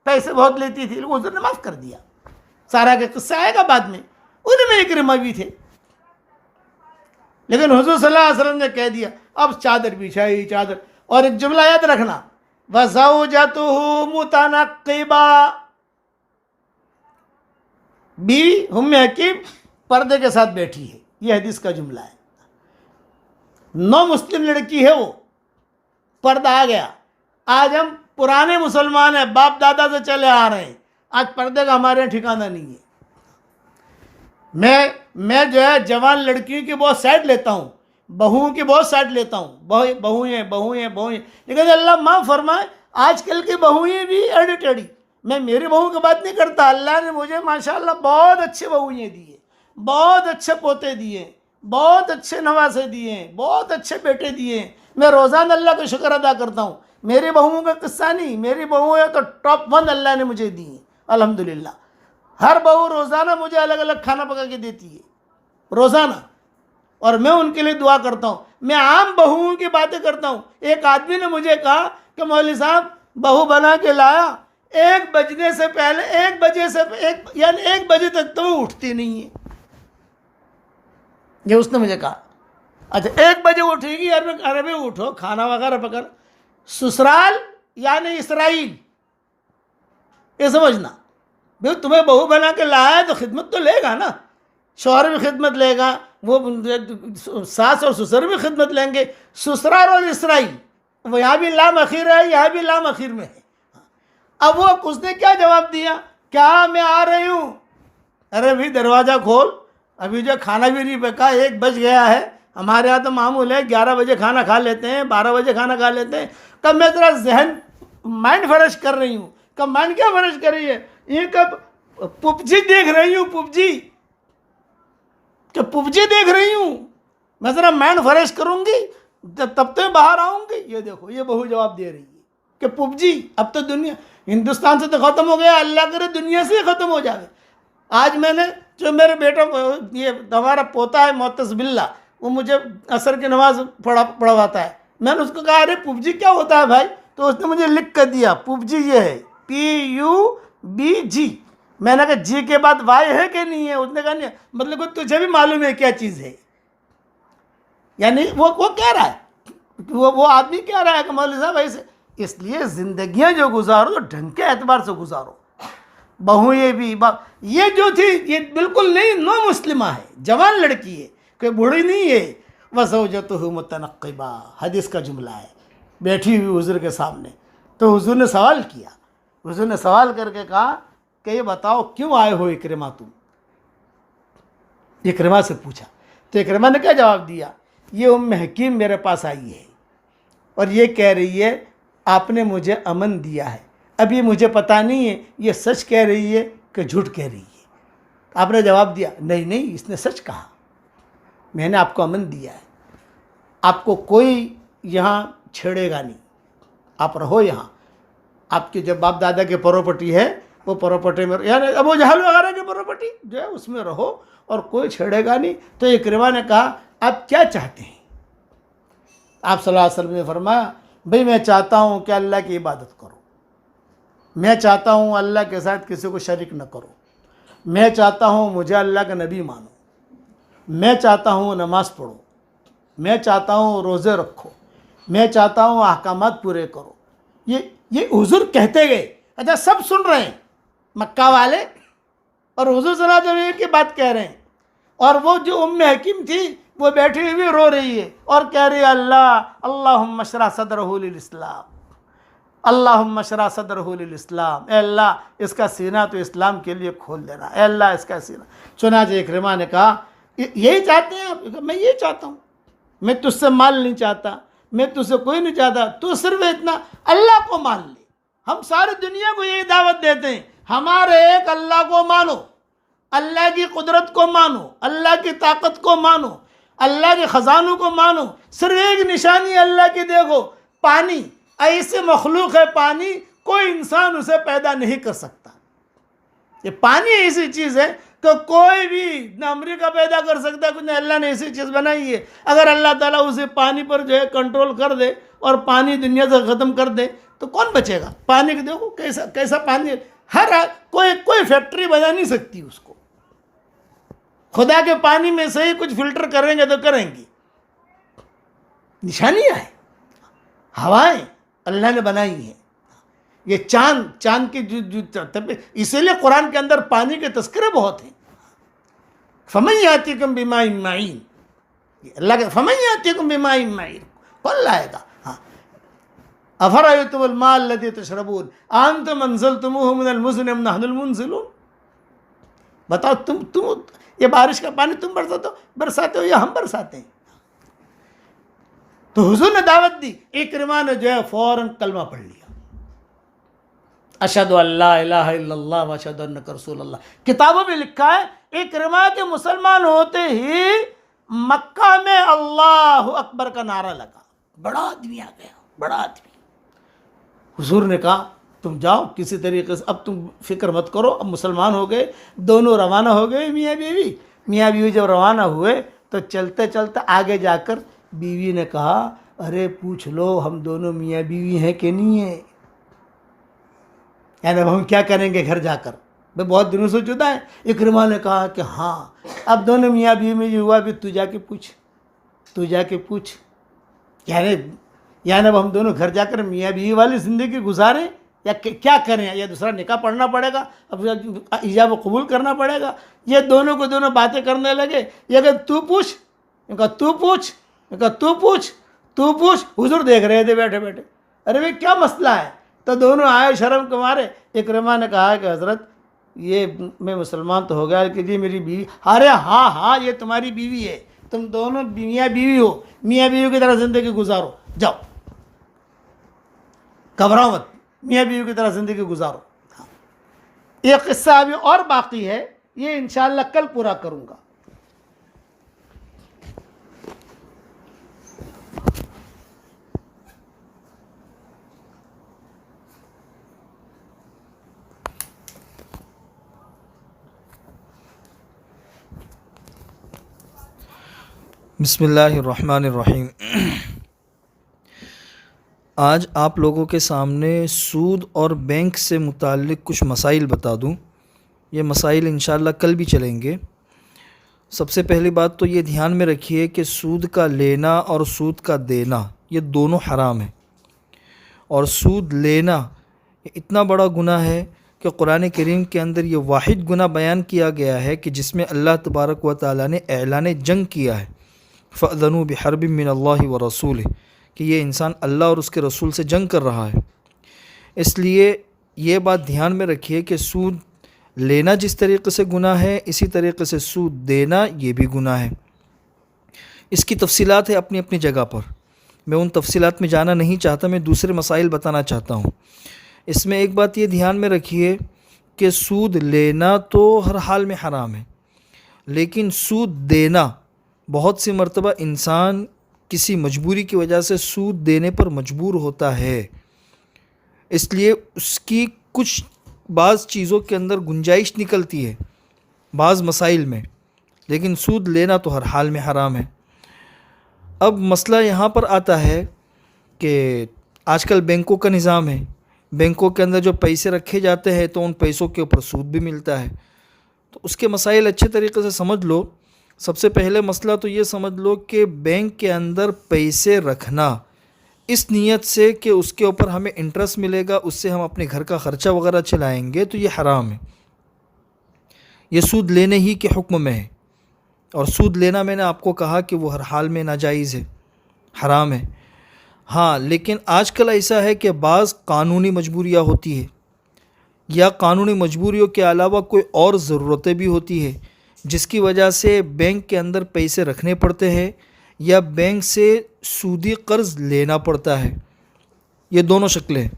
पैसे बहुत लेती थी, हुजूर ने माफ़ कर दिया। सारा का किस्सा आएगा बाद में, उन्हीं में इक्रिमा भी थे। लेकिन हुजूर सल्लल्लाहु अलैहि वसल्लम ने कह दिया अब चादर बिछाई, चादर। और एक जुमला याद रखना, वज़ौजतुहु मुतनक्किबा, बीवी उम्मे हकीम पर्दे के साथ बैठी है, यह हदीस का जुमला है। नौ मुस्लिम लड़की है वो, पर्दा आ गया। आज हम पुराने मुसलमान हैं, बाप दादा से चले आ रहे हैं, आज पर्दे का हमारे यहाँ ठिकाना नहीं है। मैं जो है जवान लड़कियों की बहुत साइड लेता हूँ, बहुओं की बहुत साइड लेता हूँ, बहुएं, लेकिन अल्लाह माफ़ फरमाए आजकल की बहुएं भी एड़ी टेढ़ी। मैं मेरी बहू की बात नहीं करता, अल्लाह ने मुझे माशाल्लाह बहुत अच्छे बहुएं दिए, बहुत अच्छे पोते दिए, बहुत अच्छे नवासे दिए, बहुत अच्छे बेटे दिए। मैं रोज़ाना अल्लाह का शुक्र अदा करता हूँ। मेरी बहुओं का किस्सा नहीं, मेरी बहुएं तो टॉप 1 अल्लाह ने मुझे दी हैं अल्हम्दुलिल्लाह। हर बहू रोज़ाना मुझे अलग अलग खाना पका के देती है रोज़ाना, और मैं उनके लिए दुआ करता हूँ। मैं आम बहुओं की बातें करता हूँ। एक आदमी ने मुझे कहा कि मौलवी साहब बहू बना के लाया, 1 बजने से पहले 1 बजे से यानी 1 बजे तक तो वो उठती नहीं है, ये उसने मुझे कहा। अच्छा 1 बजे उठेगी, अरे भाई उठो, खाना वगैरह पकड़। ससुराल यानी इसराइल, ये समझना भाई, तुम्हें बहू बना के लाया है तो खिदमत तो लेगा ना, शौहर भी खिदमत लेगा, वो सास और ससुर भी खिदमत लेंगे। ससुराल और इसराइल, वो यहाँ भी लाम अखीर है, यहाँ भी लाम अखीर में है। अब वो उसने क्या जवाब दिया, क्या मैं आ रही हूँ? अरे भाई दरवाज़ा खोल, अभी जो खाना भी नहीं पका, 1 बज गया है। हमारे यहाँ तो मामूल है 11 बजे खाना खा लेते हैं, 12 बजे खाना खा लेते हैं। कब मैं तेरा जहन माइंड फ्रेश कर रही हूँ। कब माइंड क्या फ्रेश कर रही है? ये कब पबजी देख रही हूँ, पबजी देख रही हूँ। मैं ज़रा माइंड फ्रेश करूँगी तब तो बाहर आऊँगी। ये देखो, ये बहू जवाब दे रही है कि पबजी अब तो दुनिया हिंदुस्तान से तो ख़त्म हो गया, अल्लाह करे दुनिया से ख़त्म हो जाए। आज मैंने जो मेरे बेटा ये हमारा पोता है मोहतस बिल्ला, वो मुझे असर की नमाज पढ़वाता है। मैंने उसको कहा अरे पबजी क्या होता है भाई? तो उसने मुझे लिख कर दिया पबजी ये है PUBG। मैंने कहा जी के बाद वाई है कि नहीं है? उसने कहा नहीं। मतलब तुझे भी मालूम है क्या चीज़ है? यानी वो कह रहा है, वो आदमी कह रहा है कि मौलवी साहब ऐसे। इसलिए ज़िंदगियाँ जो गुजारो तो ढंग के एतबार से गुजारो। बहू ये जो थी ये बिल्कुल नहीं, नो मुस्लिमा है, जवान लड़की है, कोई बूढ़ी नहीं है। वज़ौजतुहु मुतनक्किबा, हदीस का जुमला है, बैठी हुई हुजूर के सामने। तो हुजूर ने सवाल किया, हुजूर ने सवाल करके कहा कि ये बताओ क्यों आए हो इक्रिमा तुम? इक्रिमा से पूछा तो इक्रिमा ने क्या जवाब दिया? ये उम्मे हकीम मेरे पास आई है और ये कह रही है आपने मुझे अमन दिया है। अब ये मुझे पता नहीं है ये सच कह रही है कि झूठ कह रही है। आपने जवाब दिया नहीं नहीं, इसने सच कहा, मैंने आपको अमन दिया है, आपको कोई यहाँ छेड़ेगा नहीं, आप रहो यहाँ। आपके जो बाप दादा के प्रॉपर्टी है वो प्रॉपर्टी में, यानी अबू जहल वगैरह की प्रॉपर्टी जो है उसमें रहो और कोई छेड़ेगा नहीं। तो इक्रिमा ने कहा आप क्या चाहते हैं? आप सल्लल्लाहु अलैहि वसल्लम ने फरमाया भाई मैं चाहता हूँ कि अल्लाह की इबादत करो, मैं चाहता हूँ अल्लाह के साथ किसी को शरीक न करो, मैं चाहता हूँ मुझे अल्लाह का नबी मानो, मैं चाहता हूँ नमाज़ पढ़ो, मैं चाहता हूँ रोज़े रखो, मैं चाहता हूँ अहकामात पूरे करो। ये हुजूर कहते गए। अच्छा सब सुन रहे हैं मक्का वाले और हुजूर सल्लल्लाहु अलैहि वसल्लम की बात कह रहे हैं। और वो जो उम्मे हकीम थी वो बैठी हुई रो रही है और कह रही है अल्लाहुम्मा शरह सदरहु लिल इस्लाम, अल्लाहुम्मा शरह सदरहु लिल इस्लाम। ए अल्लाह इसका सीना तो इस्लाम के लिए खोल देना, ए अल्लाह इसका सीना। चुनांचे इक्रिमा ने कहा यही चाहते हैं आप? मैं यही चाहता हूँ, मैं तुझसे माल नहीं चाहता, मैं तुझसे कोई नहीं चाहता, तू सिर्फ इतना अल्लाह को मान ले। हम सारी दुनिया को यही दावत देते हैं, हमारे एक अल्लाह को मानो, अल्लाह की कुदरत को मानो, अल्लाह की ताकत को मानो, अल्लाह के ख़जानों को मानो। सिर्फ एक निशानी अल्लाह की देखो, पानी ऐसे मखलूक है, पानी कोई इंसान उसे पैदा नहीं कर सकता। ये पानी ऐसी चीज़ है कि कोई भी ना अमेरिका पैदा कर सकता है, कुछ नहीं, अल्लाह ने ऐसी चीज़ बनाई है। अगर अल्लाह ताला उसे पानी पर जो है कंट्रोल कर दे और पानी दुनिया से ख़त्म कर दे तो कौन बचेगा? पानी को देखो कैसा कैसा पानी है, हर कोई फैक्ट्री बना नहीं सकती उसको। खुदा के पानी में से ही कुछ फिल्टर करेंगे तो करेंगे। निशानियाँ है, हवाएं अल्लाह ने बनाई हैं, ये चांद की जो इसीलिए कुरान के अंदर पानी के तस्करे बहुत हैं। फमन यातिकुम बिमाइन माइन, अल्लाह के फमन यातिकुम बिमाइन माइन, कौन लाएगा? हाँ, अफरअयतुमुल माअ अल्लज़ी तशरबून अअंतुम अंज़लतुमूहु मिनल मुज़्नि अम नहनुल मुनज़िलून। बताओ, तुम ये बारिश का पानी तुम बरसाते हो या हम बरसाते हैं? तो हुजूर ने दावत दी, इक्रिमा ने जो है फौरन कलमा पढ़ लिया, अशहदु अल्ला इलाहा इल्लल्लाह व अशहदु अन्नका रसूलुल्लाह। किताबों में लिखा है इक्रिमा के मुसलमान होते ही मक्का में अल्लाह अकबर का नारा लगा। बड़ा आदमी आ गया, बड़ा आदमी। हुजूर ने कहा तुम जाओ किसी तरीके से, अब तुम फिक्र मत करो, अब मुसलमान हो गए, दोनों रवाना हो गए। मियाँ बीवी जब रवाना हुए तो चलते चलते आगे जाकर बीवी ने कहा, अरे पूछ लो हम दोनों मियाँ बीवी हैं कि नहीं है, यानी अब हम क्या करेंगे घर जाकर, भाई बहुत दिनों से जुदा है। इक्रिमा ने कहा कि हाँ, अब दोनों मियाँ बीवी में ये हुआ, भी तू जाके पूछ, यानी अब हम दोनों घर जाकर मियाँ बीवी वाली ज़िंदगी गुजारें या क्या करें, या दूसरा निकाह पढ़ना पड़ेगा, अब इजाब कबूल करना पड़ेगा। ये दोनों को दोनों बातें करने लगे। ये कहा तू पूछ, तू पूछ। हुजूर देख रहे थे बैठे बैठे, अरे भाई क्या मसला है? तो दोनों आए शर्म के मारे। इक्रिमा ने कहा कि हज़रत ये मैं मुसलमान तो हो गया कि जी मेरी बीवी। अरे हाँ ये तुम्हारी बीवी है, तुम दोनों मियाँ बीवी हो, मियाँ बीवी की तरह ज़िंदगी गुजारो, जाओ, घबराओ मत, मियाँ बीवी की तरह ज़िंदगी गुजारो। हाँ, ये किस्सा अभी और बाकी है, ये इंशाअल्लाह कल पूरा करूँगा। बिस्मिल्लाहिर्रहमानिर्रहीम। आज आप लोगों के सामने सूद और बैंक से मुताल्लिक़ कुछ मसाइल बता दूं। ये मसाइल इंशाअल्लाह कल भी चलेंगे। सबसे पहली बात तो ये ध्यान में रखिए कि सूद का लेना और सूद का देना ये दोनों हराम है। और सूद लेना ये इतना बड़ा गुनाह है कि कुरान करीम के अंदर ये वाहिद गुनाह बयान किया गया है कि जिसमें अल्लाह तबारक व तआला ने ऐलान जंग किया है, फ़अज़नू बिहर्बिम मिनल्लाहि व रसूलिह, कि ये इंसान अल्लाह और उसके रसूल से जंग कर रहा है। इसलिए ये बात ध्यान में रखिए कि सूद लेना जिस तरीक़े से गुनाह है, इसी तरीक़े से सूद देना ये भी गुनाह है। इसकी तफसीलात है अपनी अपनी जगह पर, मैं उन तफसीलात में जाना नहीं चाहता, मैं दूसरे मसाइल बताना चाहता हूँ। इसमें एक बात ये ध्यान में रखिए कि सूद लेना तो हर हाल में हराम है, लेकिन सूद देना बहुत सी मर्तबा इंसान किसी मजबूरी की वजह से सूद देने पर मजबूर होता है, इसलिए उसकी कुछ बाज़ चीज़ों के अंदर गुंजाइश निकलती है बाज़ मसाइल में, लेकिन सूद लेना तो हर हाल में हराम है। अब मसला यहाँ पर आता है कि आजकल बैंकों का निज़ाम है, बैंकों के अंदर जो पैसे रखे जाते हैं तो उन पैसों के ऊपर सूद भी मिलता है। तो उसके मसाइल अच्छे तरीक़े से समझ लो। सबसे पहले मसला तो ये समझ लो कि बैंक के अंदर पैसे रखना इस नीयत से कि उसके ऊपर हमें इंटरेस्ट मिलेगा, उससे हम अपने घर का ख़र्चा वगैरह चलाएंगे, तो ये हराम है। ये सूद लेने ही के हुक्म में है। और सूद लेना मैंने आपको कहा कि वो हर हाल में नाजायज़ है, हराम है। हाँ, लेकिन आजकल ऐसा है कि बाज़ कानूनी मजबूरियाँ होती है या कानूनी मजबूरियों के अलावा कोई और ज़रूरतें भी होती है जिसकी वजह से बैंक के अंदर पैसे रखने पड़ते हैं या बैंक से सूदी कर्ज लेना पड़ता है। ये दोनों शक्लें हैं।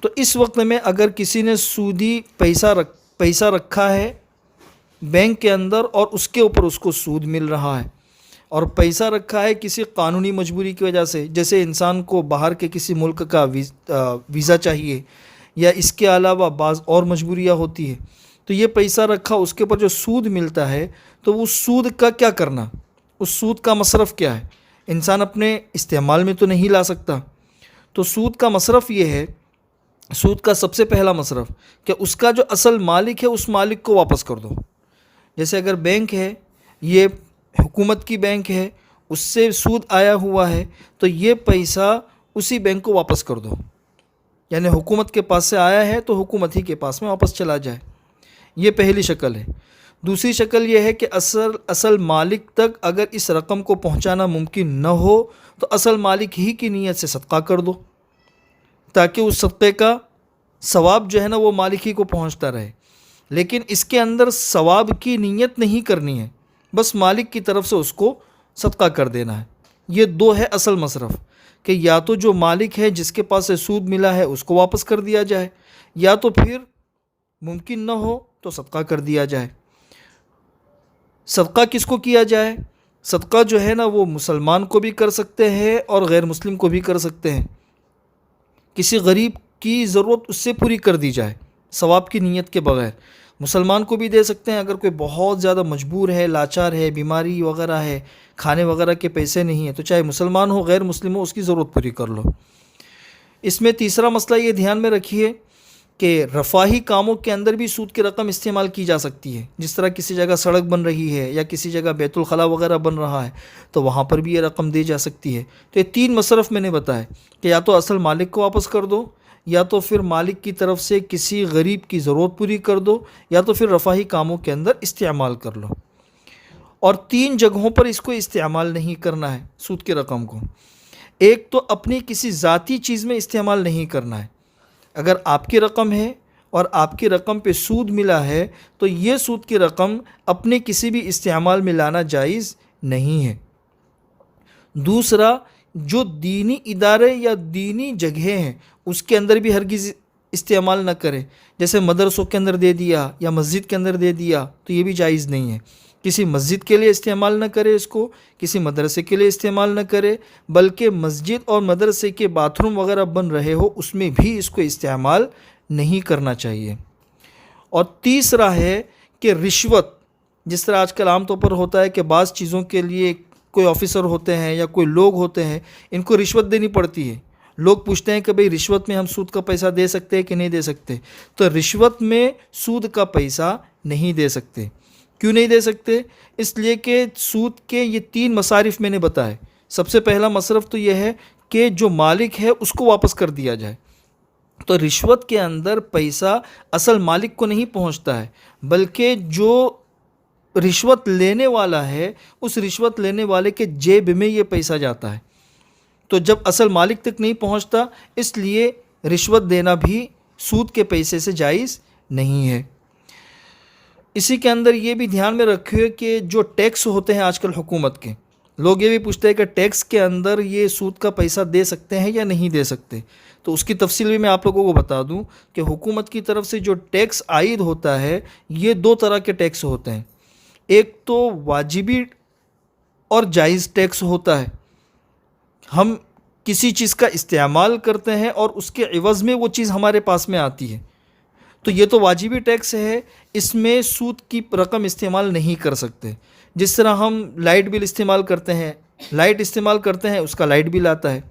तो इस वक्त में अगर किसी ने सूदी पैसा रखा है बैंक के अंदर और उसके ऊपर उसको सूद मिल रहा है, और पैसा रखा है किसी कानूनी मजबूरी की वजह से, जैसे इंसान को बाहर के किसी मुल्क का वीज़ा चाहिए या इसके अलावा बाज़ और मजबूरियाँ होती है, तो ये पैसा रखा उसके ऊपर जो सूद मिलता है, तो उस सूद का क्या करना, उस सूद का मसरफ़ क्या है। इंसान अपने इस्तेमाल में तो नहीं ला सकता, तो सूद का मसरफ़ ये है, सूद का सबसे पहला मसरफ़ कि उसका जो असल मालिक है उस मालिक को वापस कर दो। जैसे अगर बैंक है, ये हुकूमत की बैंक है, उससे सूद आया हुआ है, तो ये पैसा उसी बैंक को वापस कर दो। यानी हुकूमत के पास से आया है तो हुकूमत ही के पास में वापस चला जाए। ये पहली शक्ल है। दूसरी शक्ल ये है कि असल मालिक तक अगर इस रकम को पहुंचाना मुमकिन न हो तो असल मालिक ही की नीयत से सदका कर दो, ताकि उस सदक़े का सवाब जो है ना वो मालिक ही को पहुंचता रहे। लेकिन इसके अंदर सवाब की नीयत नहीं करनी है, बस मालिक की तरफ से उसको सदका कर देना है। ये दो है असल मसरफ़, कि या तो जो मालिक है जिसके पास से सूद मिला है उसको वापस कर दिया जाए, या तो फिर मुमकिन न हो तो सदका कर दिया जाए। सदका किसको किया जाए? सदका जो है ना वो मुसलमान को भी कर सकते हैं और गैर मुस्लिम को भी कर सकते हैं। किसी गरीब की ज़रूरत उससे पूरी कर दी जाए सवाब की नीयत के बगैर। मुसलमान को भी दे सकते हैं, अगर कोई बहुत ज़्यादा मजबूर है, लाचार है, बीमारी वगैरह है, खाने वगैरह के पैसे नहीं है, तो चाहे मुसलमान हो गैर मुस्लिम हो उसकी ज़रूरत पूरी कर लो। इसमें तीसरा मसला ये ध्यान में रखिए कि रफ़ाही कामों के अंदर भी सूद की रकम इस्तेमाल की जा सकती है। जिस तरह किसी जगह सड़क बन रही है या किसी जगह बैतुल खला वगैरह बन रहा है, तो वहाँ पर भी ये रकम दी जा सकती है। तो ये तीन मसरफ़ मैंने बताया कि या तो असल मालिक को वापस कर दो, या तो फिर मालिक की तरफ से किसी गरीब की ज़रूरत पूरी कर दो, या तो फिर रफ़ाही कामों के अंदर इस्तेमाल कर लो। और तीन जगहों पर इसको इस्तेमाल नहीं करना है सूद की रकम को। एक तो अपनी किसी ज़ाती चीज़ में इस्तेमाल नहीं करना है। अगर आपकी रकम है और आपकी रकम पे सूद मिला है, तो ये सूद की रकम अपने किसी भी इस्तेमाल में लाना जायज़ नहीं है। दूसरा, जो दीनी इदारे या दीनी जगहें हैं उसके अंदर भी हरगिज़ इस्तेमाल न करें। जैसे मदरसों के अंदर दे दिया या मस्जिद के अंदर दे दिया, तो ये भी जायज़ नहीं है। किसी मस्जिद के लिए इस्तेमाल न करे इसको, किसी मदरसे के लिए इस्तेमाल न करे, बल्कि मस्जिद और मदरसे के बाथरूम वगैरह बन रहे हो उसमें भी इसको इस्तेमाल नहीं करना चाहिए। और तीसरा है कि रिश्वत, जिस तरह आजकल आमतौर पर होता है कि बाज़ चीज़ों के लिए कोई ऑफिसर होते हैं या कोई लोग होते हैं, इनको रिश्वत देनी पड़ती है। लोग पूछते हैं कि भाई रिश्वत में हम सूद का पैसा दे सकते हैं कि नहीं दे सकते, तो रिश्वत में सूद का पैसा नहीं दे सकते। क्यों नहीं दे सकते? इसलिए कि सूद के ये तीन मसारिफ मैंने बताए। सबसे पहला मसरफ़ तो यह है कि जो मालिक है उसको वापस कर दिया जाए। तो रिश्वत के अंदर पैसा असल मालिक को नहीं पहुंचता है, बल्कि जो रिश्वत लेने वाला है उस रिश्वत लेने वाले के जेब में ये पैसा जाता है। तो जब असल मालिक तक नहीं पहुंचता, इसलिए रिश्वत देना भी सूद के पैसे से जायज़ नहीं है। इसी के अंदर ये भी ध्यान में रखिए कि जो टैक्स होते हैं आजकल हुकूमत के, लोग ये भी पूछते हैं कि टैक्स के अंदर ये सूद का पैसा दे सकते हैं या नहीं दे सकते। तो उसकी तफसील भी मैं आप लोगों को बता दूं कि हुकूमत की तरफ से जो टैक्स आयद होता है, ये दो तरह के टैक्स होते हैं। एक तो वाजिबी और जायज़ टैक्स होता है। हम किसी चीज़ का इस्तेमाल करते हैं और उसके इवज़ में वो चीज़ हमारे पास में आती है, तो ये तो वाजिबी टैक्स है, इसमें सूद की रकम इस्तेमाल नहीं कर सकते। जिस तरह हम लाइट बिल इस्तेमाल करते हैं, लाइट इस्तेमाल करते हैं उसका लाइट बिल आता है।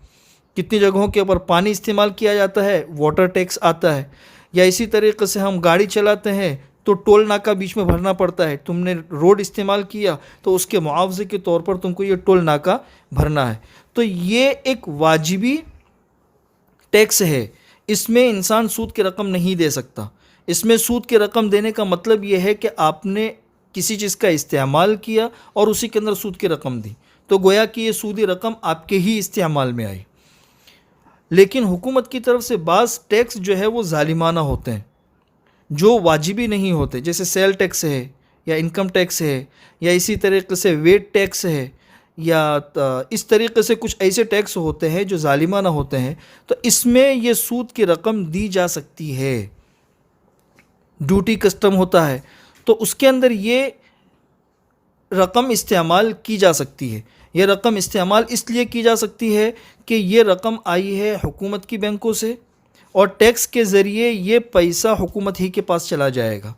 कितनी जगहों के ऊपर पानी इस्तेमाल किया जाता है, वाटर टैक्स आता है। या इसी तरीक़े से हम गाड़ी चलाते हैं तो टोल नाका बीच में भरना पड़ता है। तुमने रोड इस्तेमाल किया तो उसके मुआवजे के तौर पर तुमको ये टोल नाका भरना है। तो ये एक वाजिबी टैक्स है, इसमें इंसान सूद की रकम नहीं दे सकता। इसमें सूद की रकम देने का मतलब ये है कि आपने किसी चीज़ का इस्तेमाल किया और उसी के अंदर सूद की रकम दी, तो गोया कि ये सूदी रकम आपके ही इस्तेमाल में आई। लेकिन हुकूमत की तरफ से बाज़ टैक्स जो है वो ज़ालिमाना होते हैं, जो वाजिबी नहीं होते। जैसे सेल टैक्स है या इनकम टैक्स है या इसी तरीके से वेट टैक्स है या इस तरीके से कुछ ऐसे टैक्स होते हैं जो जालिमाना होते हैं, तो इसमें ये सूद की रकम दी जा सकती है। ड्यूटी कस्टम होता है तो उसके अंदर ये रकम इस्तेमाल की जा सकती है। ये रकम इस्तेमाल इसलिए की जा सकती है कि ये रकम आई है हुकूमत की बैंकों से और टैक्स के ज़रिए ये पैसा हुकूमत ही के पास चला जाएगा।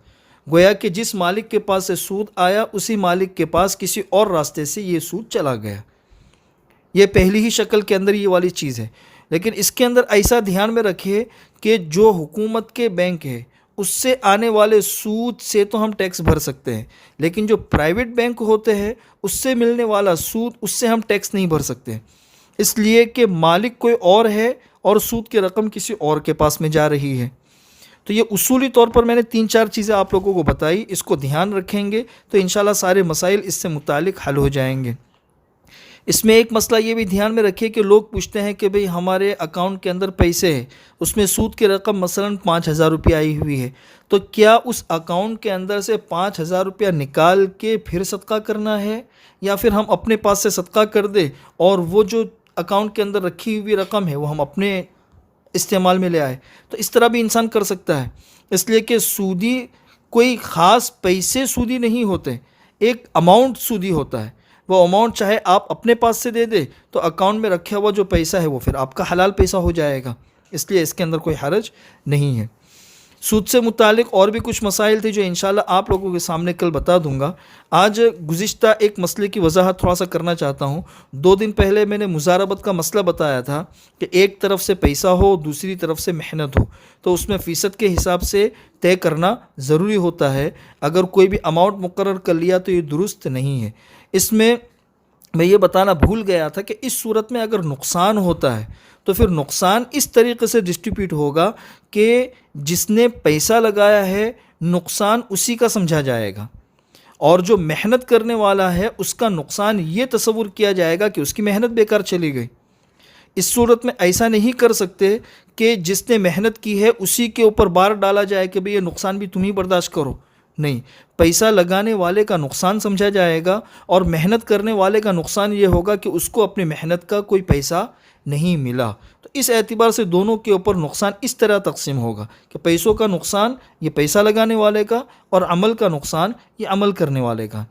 गोया कि जिस मालिक के पास से सूद आया उसी मालिक के पास किसी और रास्ते से ये सूद चला गया। ये पहली ही शक्ल के अंदर ये वाली चीज़ है। लेकिन इसके अंदर ऐसा ध्यान में रखिए कि जो हुकूमत के बैंक है उससे आने वाले सूद से तो हम टैक्स भर सकते हैं, लेकिन जो प्राइवेट बैंक होते हैं उससे मिलने वाला सूद उससे हम टैक्स नहीं भर सकते, इसलिए कि मालिक कोई और है और सूद की रकम किसी और के पास में जा रही है। तो ये उसूली तौर पर मैंने 3-4 चीज़ें आप लोगों को बताई, इसको ध्यान रखेंगे तो इंशाल्लाह सारे मसाइल इससे मुतालिक हल हो जाएंगे। इसमें एक मसला ये भी ध्यान में रखिए कि लोग पूछते हैं कि भाई हमारे अकाउंट के अंदर पैसे हैं, उसमें सूद की रकम मसलन 5,000 रुपया आई हुई है, तो क्या उस अकाउंट के अंदर से 5,000 रुपया निकाल के फिर सदका करना है या फिर हम अपने पास से सदका कर दे और वो जो अकाउंट के अंदर रखी हुई रकम है वो हम अपने इस्तेमाल में ले आए? तो इस तरह भी इंसान कर सकता है, इसलिए कि सूदी कोई ख़ास पैसे सूदी नहीं होते, एक अमाउंट सूदी होता है। वो अमाउंट चाहे आप अपने पास से दे दे तो अकाउंट में रखा हुआ जो पैसा है वो फिर आपका हलाल पैसा हो जाएगा, इसलिए इसके अंदर कोई हरज नहीं है। सूद से मुतालिक और भी कुछ मसाइल थे जो इंशाल्लाह आप लोगों के सामने कल बता दूंगा। आज गुज़िश्ता एक मसले की वजाहत थोड़ा सा करना चाहता हूँ। 2 दिन पहले मैंने मुजारबत का मसला बताया था कि एक तरफ से पैसा हो दूसरी तरफ से मेहनत हो, तो उसमें फ़ीसद के हिसाब से तय करना ज़रूरी होता है। अगर कोई भी अमाउंट मुकर्रर कर लिया तो ये दुरुस्त नहीं है। इसमें मैं ये बताना भूल गया था कि इस सूरत में अगर नुकसान होता है तो फिर नुकसान इस तरीके से डिस्ट्रीब्यूट होगा कि जिसने पैसा लगाया है नुकसान उसी का समझा जाएगा और जो मेहनत करने वाला है उसका नुकसान ये तस्वुर किया जाएगा कि उसकी मेहनत बेकार चली गई। इस सूरत में ऐसा नहीं कर सकते कि जिसने मेहनत की है उसी के ऊपर बार डाला जाए कि भाई ये नुकसान भी तुम ही बर्दाश्त करो। नहीं, पैसा लगाने वाले का नुकसान समझा जाएगा और मेहनत करने वाले का नुकसान ये होगा कि उसको अपनी मेहनत का कोई पैसा नहीं मिला। तो इस एतबार से दोनों के ऊपर नुकसान इस तरह तकसीम होगा कि पैसों का नुकसान ये पैसा लगाने वाले का और अमल का नुकसान ये अमल करने वाले का।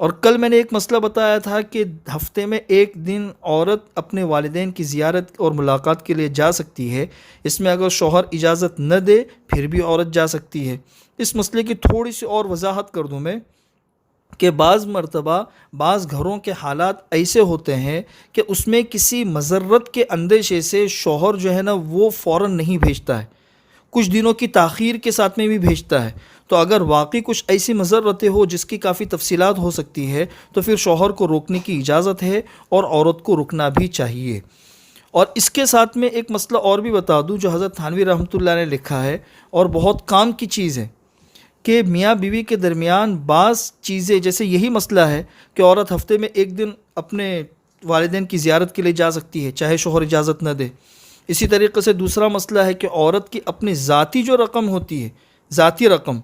और कल मैंने एक मसला बताया था कि हफ्ते में एक दिन औरत अपने वालिदैन की ज़ियारत और मुलाकात के लिए जा सकती है। इसमें अगर शौहर इजाज़त न दे फिर भी औरत जा सकती है। इस मसले की थोड़ी सी और वजाहत कर दूं मैं कि बाज़ मरतबा बाज़ घरों के हालात ऐसे होते हैं कि उसमें किसी मज़र्रत के अंदेशे से शौहर जो है ना वो फ़ौरन नहीं भेजता है, कुछ दिनों की ताख़ीर के साथ में भी भेजता है। तो अगर वाकई कुछ ऐसी मज़र्रतें हो जिसकी काफ़ी तफसीलात हो सकती है तो फिर शौहर को रोकने की इजाज़त है और औरत को रुकना भी चाहिए। और इसके साथ में एक मसला और भी बता दूं जो हज़रत थानवी रहमतुल्लाह ने लिखा है और बहुत काम की चीज़ है कि मियाँ बीवी के दरमियान बाज़ चीज़ें, जैसे यही मसला है कि औरत हफ्ते में एक दिन अपने वालिदैन की ज़ियारत के लिए जा सकती है चाहे शौहर इजाज़त न दे। इसी तरीके से दूसरा मसला है कि औरत की अपनी ज़ाती जो रकम होती है, ज़ाती रकम,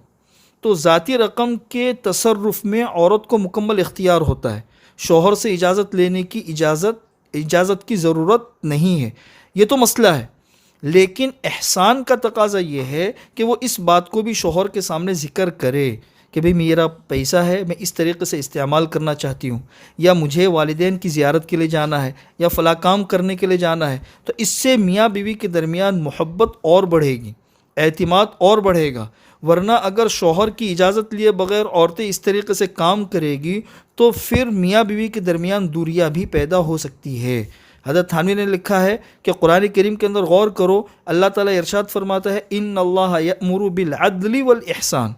तो ज़ाती रकम के तसर्रुफ़ में औरत को मुकम्मल इख्तियार होता है, शौहर से इजाज़त लेने की इजाज़त की ज़रूरत नहीं है। ये तो मसला है, लेकिन एहसान का तकाज़ा ये है कि वो इस बात को भी शौहर के सामने ज़िक्र करे कि भाई मेरा पैसा है, मैं इस तरीके से इस्तेमाल करना चाहती हूँ, या मुझे वालिदैन की ज़ियारत के लिए जाना है या फ़ला काम करने के लिए जाना है। तो इससे मियाँ बीवी के दरमियान मोहब्बत और बढ़ेगी, एतिमाद और बढ़ेगा। वरना अगर शौहर की इजाज़त लिए बग़ैर औरतें इस तरीके से काम करेगी तो फिर मियाँ बीवी के दरमियान दूरियाँ भी पैदा हो सकती है। हज़रत थानवी ने लिखा है कि कुरान करीम के अंदर गौर करो, अल्लाह ताला इरशाद फरमाता है इन्नल्लाह यअमुरु बिल अदली वल इहसान।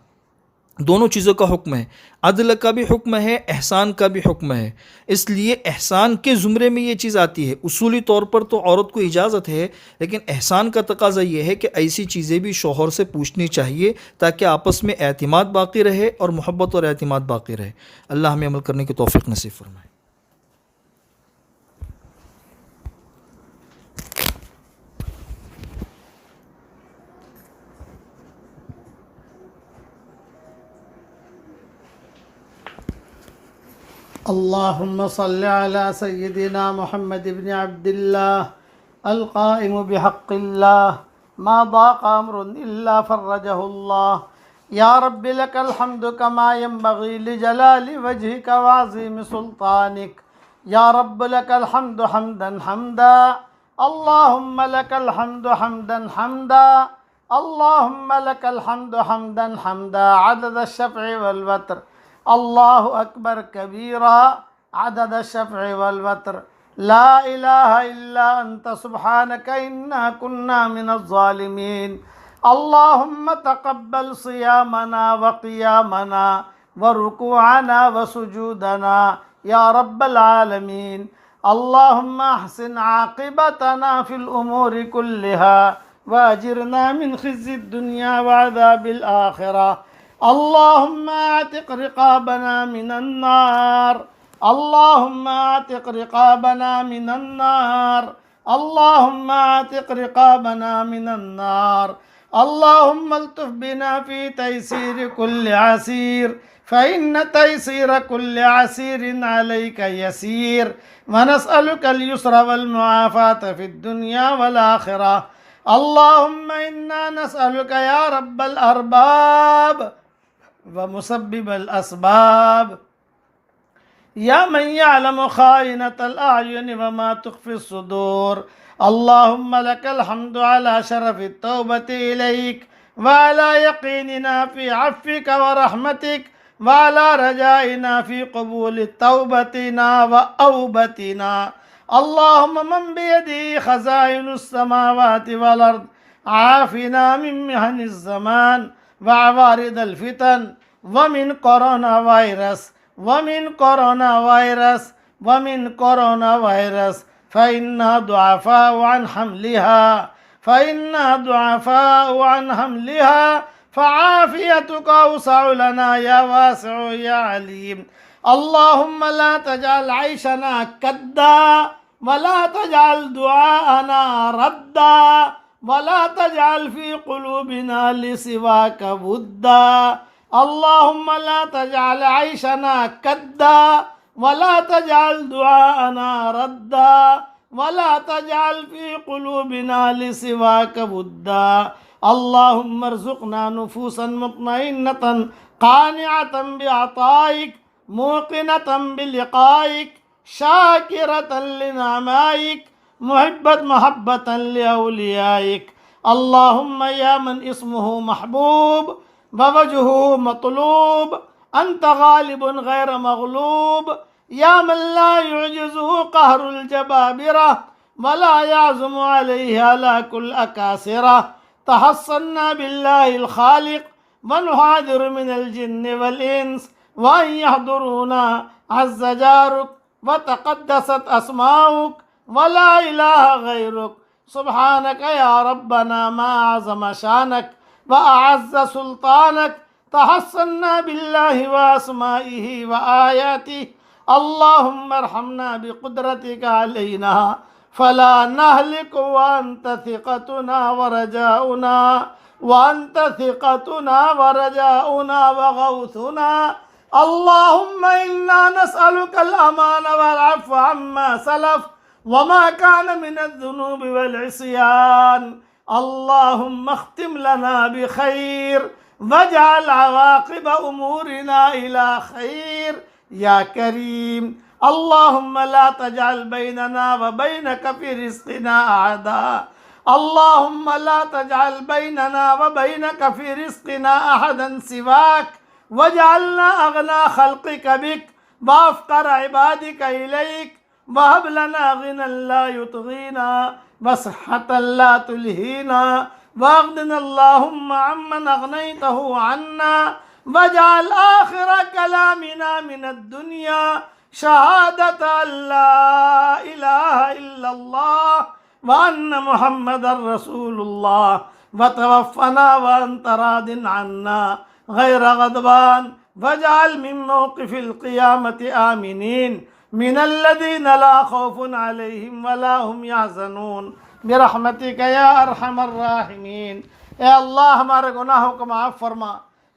दोनों चीज़ों का हुक्म है, अदल का भी हुक्म है, एहसान का भी हुक्म है। इसलिए एहसान के ज़ुमरे में ये चीज़ आती है। उसूली तौर पर तो औरत को इजाज़त है, लेकिन एहसान का तकाज़ा ये है कि ऐसी चीज़ें भी शौहर से पूछनी चाहिए ताकि आपस में एतिमाद बाक़ी रहे और मोहब्बत और एतिमाद बाक़ी रहे। अल्लाह हमें अमल करने की तौफ़ीक़ नसीब फरमाए। अल्लाहुम्म सल्लि अला सय्यिदिना मुहम्मद इब्न अब्दिल्लाह अलक़ाइम बिहक़्क़िल्लाह मा दाक़ अम्रुन इल्ला फ़र्रजहुल्लाह या रब्बि लकल हम्दु कमा यंबग़ी लिजलालि वजहिका व अज़ीमि सुल्तानिक या रब्बि लकल हम्दु हम्दन हम्दा अल्लाहुम्म लकल हम्दु हम्दन हम्दा अल्लाहुम्म लकल हम्दु हम्दन हम्दा अदद अश-शफ़'i वल वत्र अल्लाहु अकबर कबीरा अदद अश-शफ़'i वल वत्र ला इलाहा इल्ला अंत सुब्हानक इन्ना कुन्ना मिनज़-ज़ालिमीन अल्लाहुम्म तक़ब्बल सियामना व क़ियामना व रुकूअना व सुजूदना या रब्बल आलमीन अल्लाहुम्म अहसिन आक़िबतना फ़िल उमूरि कुल्लिहा व अजिरना मिन ख़िज़्यि दुनिया व अज़ाबिल आख़िरह अल्लाहुम्मा आतिक़ रिक़ाबना मिनन नार अल्लाहुम्मा आतिक़ रिक़ाबना मिनन नार अल्लाहुम्मा आतिक़ रिक़ाबना मिनन नार अल्लाहुम्मा अल्तुफ़ बिना फ़ी तयसीर कुल्लि असीर फ़इन्न तयसीर कुल्लि असीरिन अलैका यसीर व नस्अलुकल युस्रा वल मुआफ़ात फ़िद दुनिया वल आख़िरह अल्लाहुम्मा इन्ना नस्अलुका या रब्बल अरबाब व मुसब्बिबल अस्बाब या मन यअलमु खाइनतल अयुन व मा तुख़फ़ी सुदूर अल्लाहुम्मा लकल हम्दु अला शरफ़ि तौबति इलैक व अला यक़ीनिना फ़ी अफ़्विक व रहमतिक व अला रजाइना फ़ी क़बूलि तौबतिना व औबतिना अल्लाहुम्मा मन बियदिही ख़ज़ाइनुस समावाति वल अर्द आफ़िना मिन मिहनिज़ ज़मान व अवारिदिल फ़ितन व मिन कोरोना वायरस फ़इन्ना दुआफ़ाउ अन हमलिहा फ़आफ़ियतुका औसअ लना या वासिअ या अलीम अल्लाहुम्मा ला तजअल ऐशना कद्दा व ला तजअल दुआअना रद्दा व ला तजअल फ़ी क़ुलूबिना लिसिवाका वुद्दा अल्लाहुम्मा ला तजअल ऐशना कद्दा व ला तजअल दुआअना रद्दा व ला तजअल फ़ी क़ुलूबिना लिसिवाका वुद्दा अल्लाहुम्मा अर्ज़ुक़ना नुफ़ूसन मुत्मइन्नतन क़ानिअतन बिअताइक मूक़िनतन बिलिक़ाइक शाकिरतन लिनअमाइक मुहब्बतन लिअउलियाइक अल्लाहुम्मा या मन इस्मुहु महबूब व वजहुहु मतलूब अंत गालिबुन गैर मग़लूब या मन ला युअजिज़ुहु क़हरुल जबाबिरा व ला यअज़ुमु अलैहि अला कुल अकासिरा तहस्सन्ना बिल्लाहिल ख़ालिक़ व नुहादिरु मिनल जिन्नि वल इंस व अन यहदुरूना अज़्ज़ जारुक व तक़द्दसत अस्माउक व ला इलाहा गैरुक सुब्हानक या रब्बना मा अज़म शानक व अअज़्ज़ सुल्तानक तहस्सन्ना बिल्लाहि व अस्माइहि व आयातिहि अल्लाहुम्मा अरहमना बिक़ुद्रतिका अलैना फला नहलिक व अंत थिक़तुना व रजाउना व गौथुना अल्लाहुम्मा इन्ना नस्अलुकल अमान वल अफ़्व अम्मा सलफ़ व मा कान मिनज़्ज़ुनूबि वल इस्यान अल्लाहुम्मा अख़्तिम लना बिख़ैर वजअल अवाक़िब उमूरिना इला खैर या करीम अल्लाहुम्मा ला तजअल बैनना व बैनक फ़ी रिज़्क़िना अहदा अल्लाहुम्मा ला तजअल बैनना व बैनक फ़ी रिज़्क़िना अहदन सिवाक वजअलना अग़ना ख़ल्क़िक बिक व अफ़क़र इबादिका इलैक वहब लना गिनन ला युतग़ीना व सिहहतन ला तुल्हीना वाग़निना अल्लाहुम्मा अम्मन अग़नैतहु अन्ना वजअल आख़िर कलामिना मिनद दुनिया शहादत अल्ला इलाहा इल्लल्लाह व अन्न मुहम्मदर रसूलुल्लाह व तवफ़्फ़ना व अंत रादिन अन्ना गैर ग़ज़बान वजअल मिन मौक़िफ़िल क़ियामति आमिनीन मिनल्लज़ीना ला ख़ौफ़ुन अलैहिम व ला हुम यहज़नून बिरहमतिका या अरहमर राहिमीन। ए अल्लाह हमारे गुनाहों को माफ़ फरमा,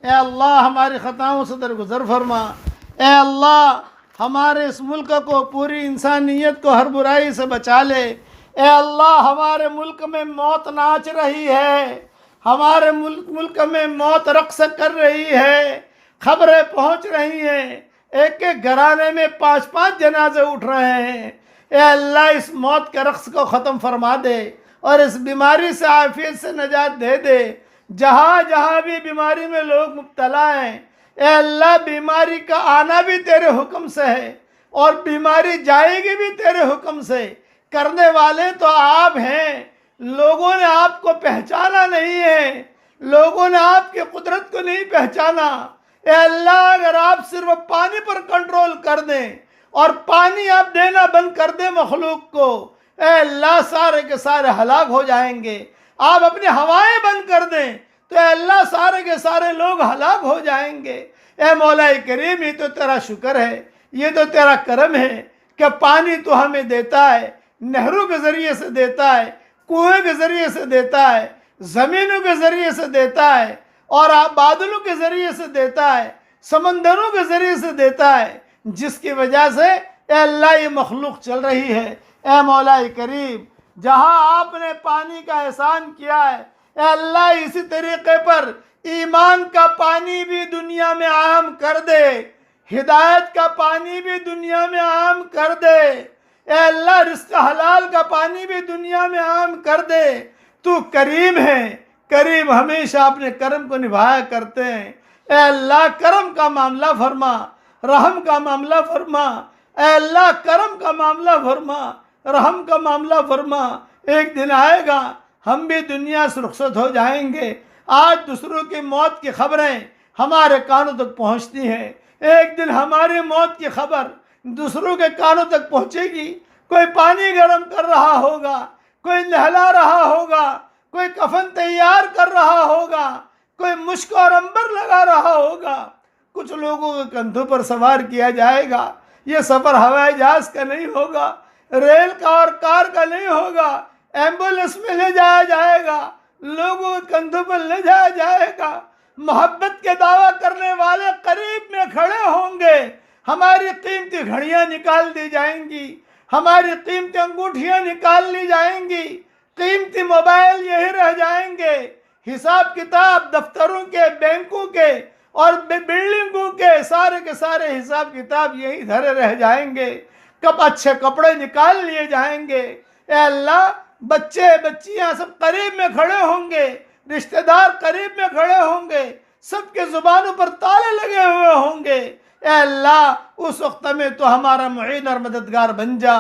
ए अल्लाह हमारी ख़ताओं से दरगुज़र फरमा, ए अल्लाह हमारे इस मुल्क को, पूरी इंसानियत को हर बुराई से बचा ले। ए अल्लाह, हमारे मुल्क में मौत नाच रही है, हमारे मुल्क में मौत रक्स कर रही है। खबरें पहुंच रही हैं, एक एक घराने में 5-5 जनाजे उठ रहे हैं। ए अल्लाह, इस मौत के रक्स को ख़त्म फरमा दे और इस बीमारी से, आफियत से नजात दे दे। जहाँ जहाँ भी बीमारी में लोग मुब्तला हैं, ए अल्लाह, बीमारी का आना भी तेरे हुक्म से है और बीमारी जाएगी भी तेरे हुक्म से। करने वाले तो आप हैं, लोगों ने आपको पहचाना नहीं है, लोगों ने आपकी कुदरत को नहीं पहचाना। ए अल्लाह, अगर आप सिर्फ पानी पर कंट्रोल कर दें और पानी आप देना बंद कर दें मखलूक को, ए अल्लाह, सारे के सारे हलाक हो जाएंगे। आप अपनी हवाएं बंद कर दें तो ए अल्लाह, सारे के सारे लोग हलाक हो जाएंगे। ए मौला करीम, ये तो तेरा शुक्र है, ये तो तेरा करम है कि पानी तो हमें देता है, नहरों के ज़रिए से देता है, कुएं के ज़रिए से देता है, ज़मीनों के ज़रिए से देता है और बादलों के ज़रिए से देता है, समंदरों के ज़रिए से देता है, जिसकी वजह से ए अल्लाह ये मखलूक चल रही है। ए मौला करीम, जहाँ आपने पानी का एहसान किया है, ए अल्लाह, इसी तरीके पर ईमान का पानी भी दुनिया में आम कर दे, हिदायत का पानी भी दुनिया में आम कर दे। ए अल्लाह, रिज़्क़ हलाल का पानी भी दुनिया में आम कर दे। तू करीम है, करीम हमेशा अपने करम को निभाया करते हैं। ए अल्लाह, करम का मामला फरमा, रहम का मामला फरमा। ए अल्लाह, करम का मामला फरमा, रहम का मामला फरमा। एक दिन आएगा हम भी दुनिया से रुखसत हो जाएंगे। आज दूसरों की मौत की खबरें हमारे कानों तक पहुंचती हैं, एक दिन हमारी मौत की खबर दूसरों के कानों तक पहुंचेगी। कोई पानी गर्म कर रहा होगा, कोई नहला रहा होगा, कोई कफन तैयार कर रहा होगा, कोई मुश्क और अंबर लगा रहा होगा, कुछ लोगों के कंधों पर सवार किया जाएगा। ये सफ़र हवाई जहाज का नहीं होगा, रेल का और कार का नहीं होगा, एम्बुलेंस में ले जाया जाएगा, लोगों के कंधों पर ले जाया जाएगा। मोहब्बत के दावा करने वाले करीब में खड़े होंगे। हमारी कीमती घड़ियां निकाल दी जाएंगी, हमारी कीमती अंगूठियां निकाल ली जाएंगी, कीमती मोबाइल यही रह जाएंगे। हिसाब किताब दफ्तरों के, बैंकों के और बिल्डिंगों के सारे हिसाब किताब यही धरे रह जाएंगे। कब अच्छे कपड़े निकाल लिए जाएंगे। ए अल्लाह, बच्चे बच्चियां सब करीब में खड़े होंगे, रिश्तेदार करीब में खड़े होंगे, सबके जुबानों पर ताले लगे हुए होंगे। ए अल्लाह, उस वक्त में तो हमारा मुईन और मददगार बन जा,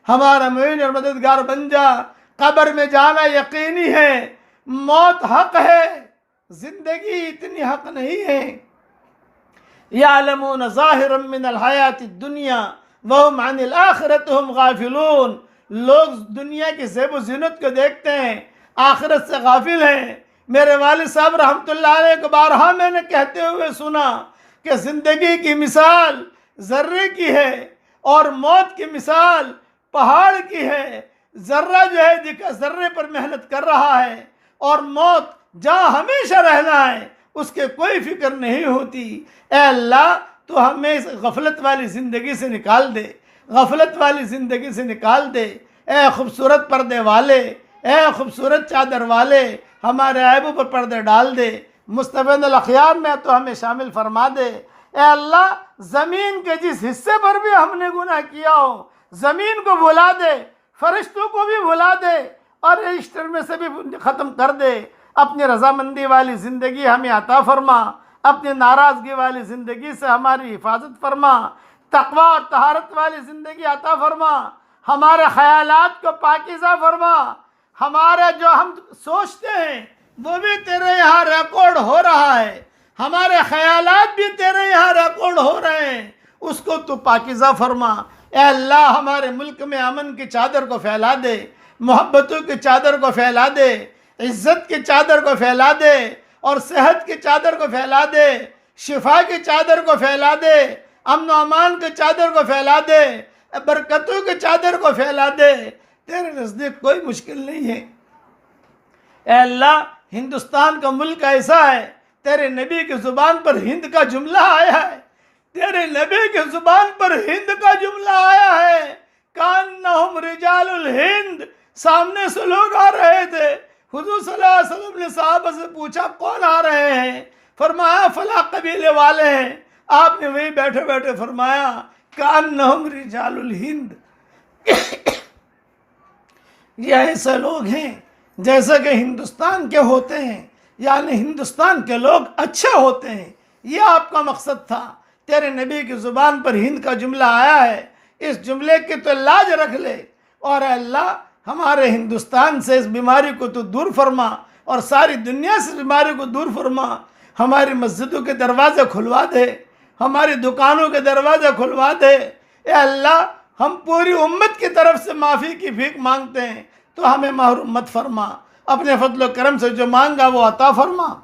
हमारा मुईन और मददगार बन जा। कब्र में जाना यकीनी है, मौत हक है, जिंदगी इतनी हक नहीं है। यालमून ज़ाहिरम मिनल हयाति दुनिया वहुम अनिल आखिरत हुम गाफिलून। लोग दुनिया की ज़ेब ज़ीनत को देखते हैं, आखिरत से गाफिल हैं। मेरे वालिद साहब रहमतुल्लाह अलैह को बारहा मैंने कहते हुए सुना कि ज़िंदगी की मिसाल ज़र्रे की है और मौत की मिसाल पहाड़ की है। ज़र्रा जो है दिखा ज़र्रे पर मेहनत कर रहा है और मौत जहाँ हमेशा रहना है उसके कोई फिक्र नहीं होती। ए अल्लाह, तो हमें इस गफलत वाली ज़िंदगी से निकाल दे, गफलत वाली ज़िंदगी से निकाल दे। ए खूबसूरत पर्दे वाले, ए खूबसूरत चादर वाले, हमारे ऐबों पर पर्दे डाल दे। मुस्तफ़ैनुल अख़यार में तो हमें शामिल फरमा दे। ए अल्लाह, ज़मीन के जिस हिस्से पर भी हमने गुनाह किया हो, ज़मीन को भुला दे, फरिश्तों को भी भुला दे और ईस्टर में से भी ख़त्म कर दे। अपनी रज़ामंदी वाली ज़िंदगी हमें अता फरमा, अपनी नाराज़गी वाली ज़िंदगी से हमारी हिफाजत फरमा, तक़वा और तहारत वाली ज़िंदगी अता फरमा, हमारे ख़यालात को पाकीज़ा फरमा। हमारे जो हम सोचते हैं वो भी तेरे यहाँ रिकॉर्ड हो रहा है, हमारे ख़यालात भी तेरे यहाँ रिकॉर्ड हो रहे हैं, उसको तू पाकीज़ा फरमा। ए अल्लाह, हमारे मुल्क में अमन की चादर को फैला दे, मोहब्बतों की चादर को फैला दे, इज़्ज़त की चादर को फैला दे और सेहत की चादर को फैला दे, शिफा की चादर को फैला दे, अमन अमान की चादर को फैला दे, बरकतों की चादर को फैला दे। तेरे नज़दीक कोई मुश्किल नहीं है। ए अल्लाह, हिंदुस्तान का मुल्क ऐसा है, तेरे नबी की ज़ुबान पर हिंद का जुमला आया है, तेरे नबी की ज़ुबान जुबान पर हिंद का जुमला आया है, कान्नहुम रिजालुल हिंद, सामने से लोग आ रहे थे। हुजूर सल्लल्लाहु अलैहि वसल्लम ने साहबा से पूछा कौन आ रहे हैं, फरमाया फला कबीले वाले हैं। आपने वहीं बैठे बैठे फरमाया कान्नहुम रिजालुल हिंद, ये ऐसे लोग हैं जैसे कि हिंदुस्तान के होते हैं, यानी हिंदुस्तान के लोग अच्छे होते हैं। ये आपका मकसद था। तेरे नबी की ज़ुबान पर हिंद का जुमला आया है, इस जुमले की तो लाज रख ले, और अल्लाह हमारे हिंदुस्तान से इस बीमारी को तो दूर फरमा, और सारी दुनिया से इस बीमारी को दूर फरमा। हमारी मस्जिदों के दरवाजे खुलवा दे, हमारी दुकानों के दरवाजे खुलवा दे। ए अल्लाह, हम पूरी उम्मत की तरफ से माफ़ी की भीख मांगते हैं, तो हमें महरूम मत फरमा। अपने फजल करम से जो मांगा वो अता फरमा,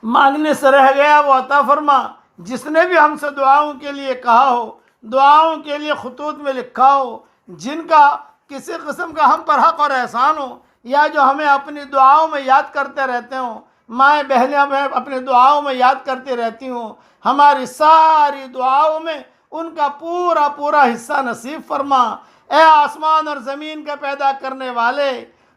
मांगने से रह गया वो अता फरमा। जिसने भी हमसे दुआओं के लिए कहा हो, दुआओं के लिए खुतूत में लिखा हो, जिनका किसी किस्म का हम पर हक और एहसान हो, या जो हमें अपनी दुआओं में याद करते रहते हो, माएँ बहनें हमें अपनी दुआओं में याद करती रहती हूँ, हमारी सारी दुआओं में उनका पूरा पूरा हिस्सा नसीब फरमा। ए आसमान और ज़मीन का पैदा करने वाले,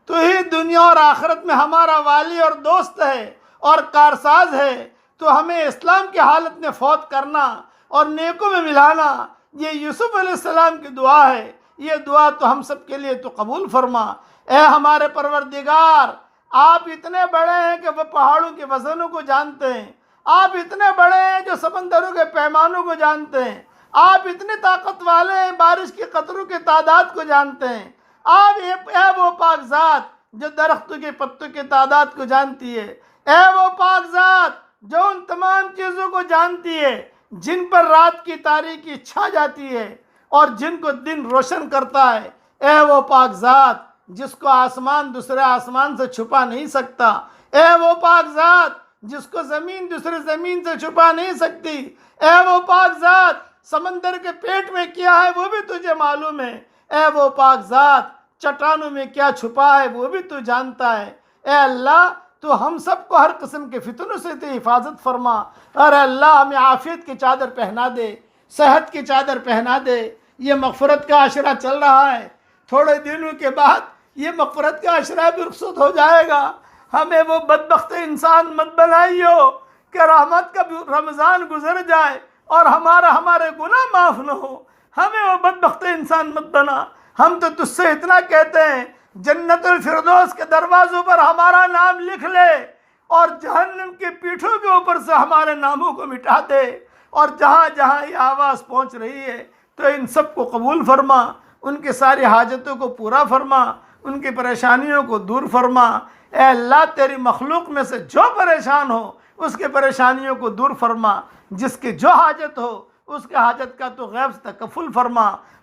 तो ही दुनिया और आखिरत में हमारा वाली और दोस्त है और कारसाज है। तो हमें इस्लाम की हालत में फौत करना और नेकों में मिलाना, ये यूसुफ अलैहिस्सलाम की दुआ है। ये दुआ तो हम सब के लिए तो कबूल फरमा। ए हमारे परवरदिगार, आप इतने बड़े हैं कि वह पहाड़ों के वज़नों को जानते हैं, आप इतने बड़े हैं जो समंदरों के पैमानों को जानते हैं, आप इतने ताकत वाले हैं बारिश के कतरों की तादाद को जानते हैं। आप ए वो पाक ज़ात जो दरख्तों के पत्तों की तादाद को जानती है, ए वो पाक ज़ात जो उन तमाम चीज़ों को जानती है जिन पर रात की तारीकी छा जाती है और जिनको दिन रोशन करता है। ए वो पाक ज़ात जिसको आसमान दूसरे आसमान से छुपा नहीं सकता, ए वो पाक ज़ात जिसको ज़मीन दूसरे ज़मीन से छुपा नहीं सकती, ए वो पाक ज़ात समंदर के पेट में क्या है वो भी तुझे मालूम है, ए वो पाक ज़ात चट्टानों में क्या छुपा है वो भी तू जानता है। ए अल्लाह, तो हम सबको हर किस्म के फितनों से तो हिफाजत फरमा। और अल्लाह हमें आफियत की चादर पहना दे, सेहत की चादर पहना दे। ये मग़फ़िरत का आशरा चल रहा है, थोड़े दिनों के बाद ये मग़फ़िरत का आशरा भी रुखसत हो जाएगा। हमें वो बदबख्त इंसान मत बनाइयो कि रहमत का रमज़ान गुजर जाए और हमारे गुनाह माफ़ न हो। हमें वो बदबख्त इंसान मत बना। हम तो तुझसे इतना कहते हैं, जन्नतुल फिरदौस के दरवाज़ों पर हमारा नाम लिख ले और जहन्नम के पीठों के ऊपर से हमारे नामों को मिटा दे। और जहाँ जहाँ ये आवाज़ पहुँच रही है तो इन सब को कबूल फरमा, उनकी सारी हाजतों को पूरा फरमा, उनकी परेशानियों को दूर फरमा। ए अल्लाह, तेरी मखलूक में से जो परेशान हो उसके परेशानियों को दूर फरमा, जिसकी जो हाजत हो उसके हाजत का तो गैब से तकफ़ुल फरमा,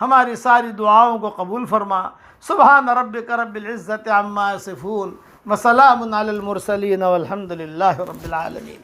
हमारी सारी दुआओं को कबूल फरमा। सुबहान रब्बिक रब्बिल इज़्ज़ति अम्मा यसिफून व सलामुन अलल मुरसलीन वल्हम्दुलिल्लाहि रब्बिल आलमीन।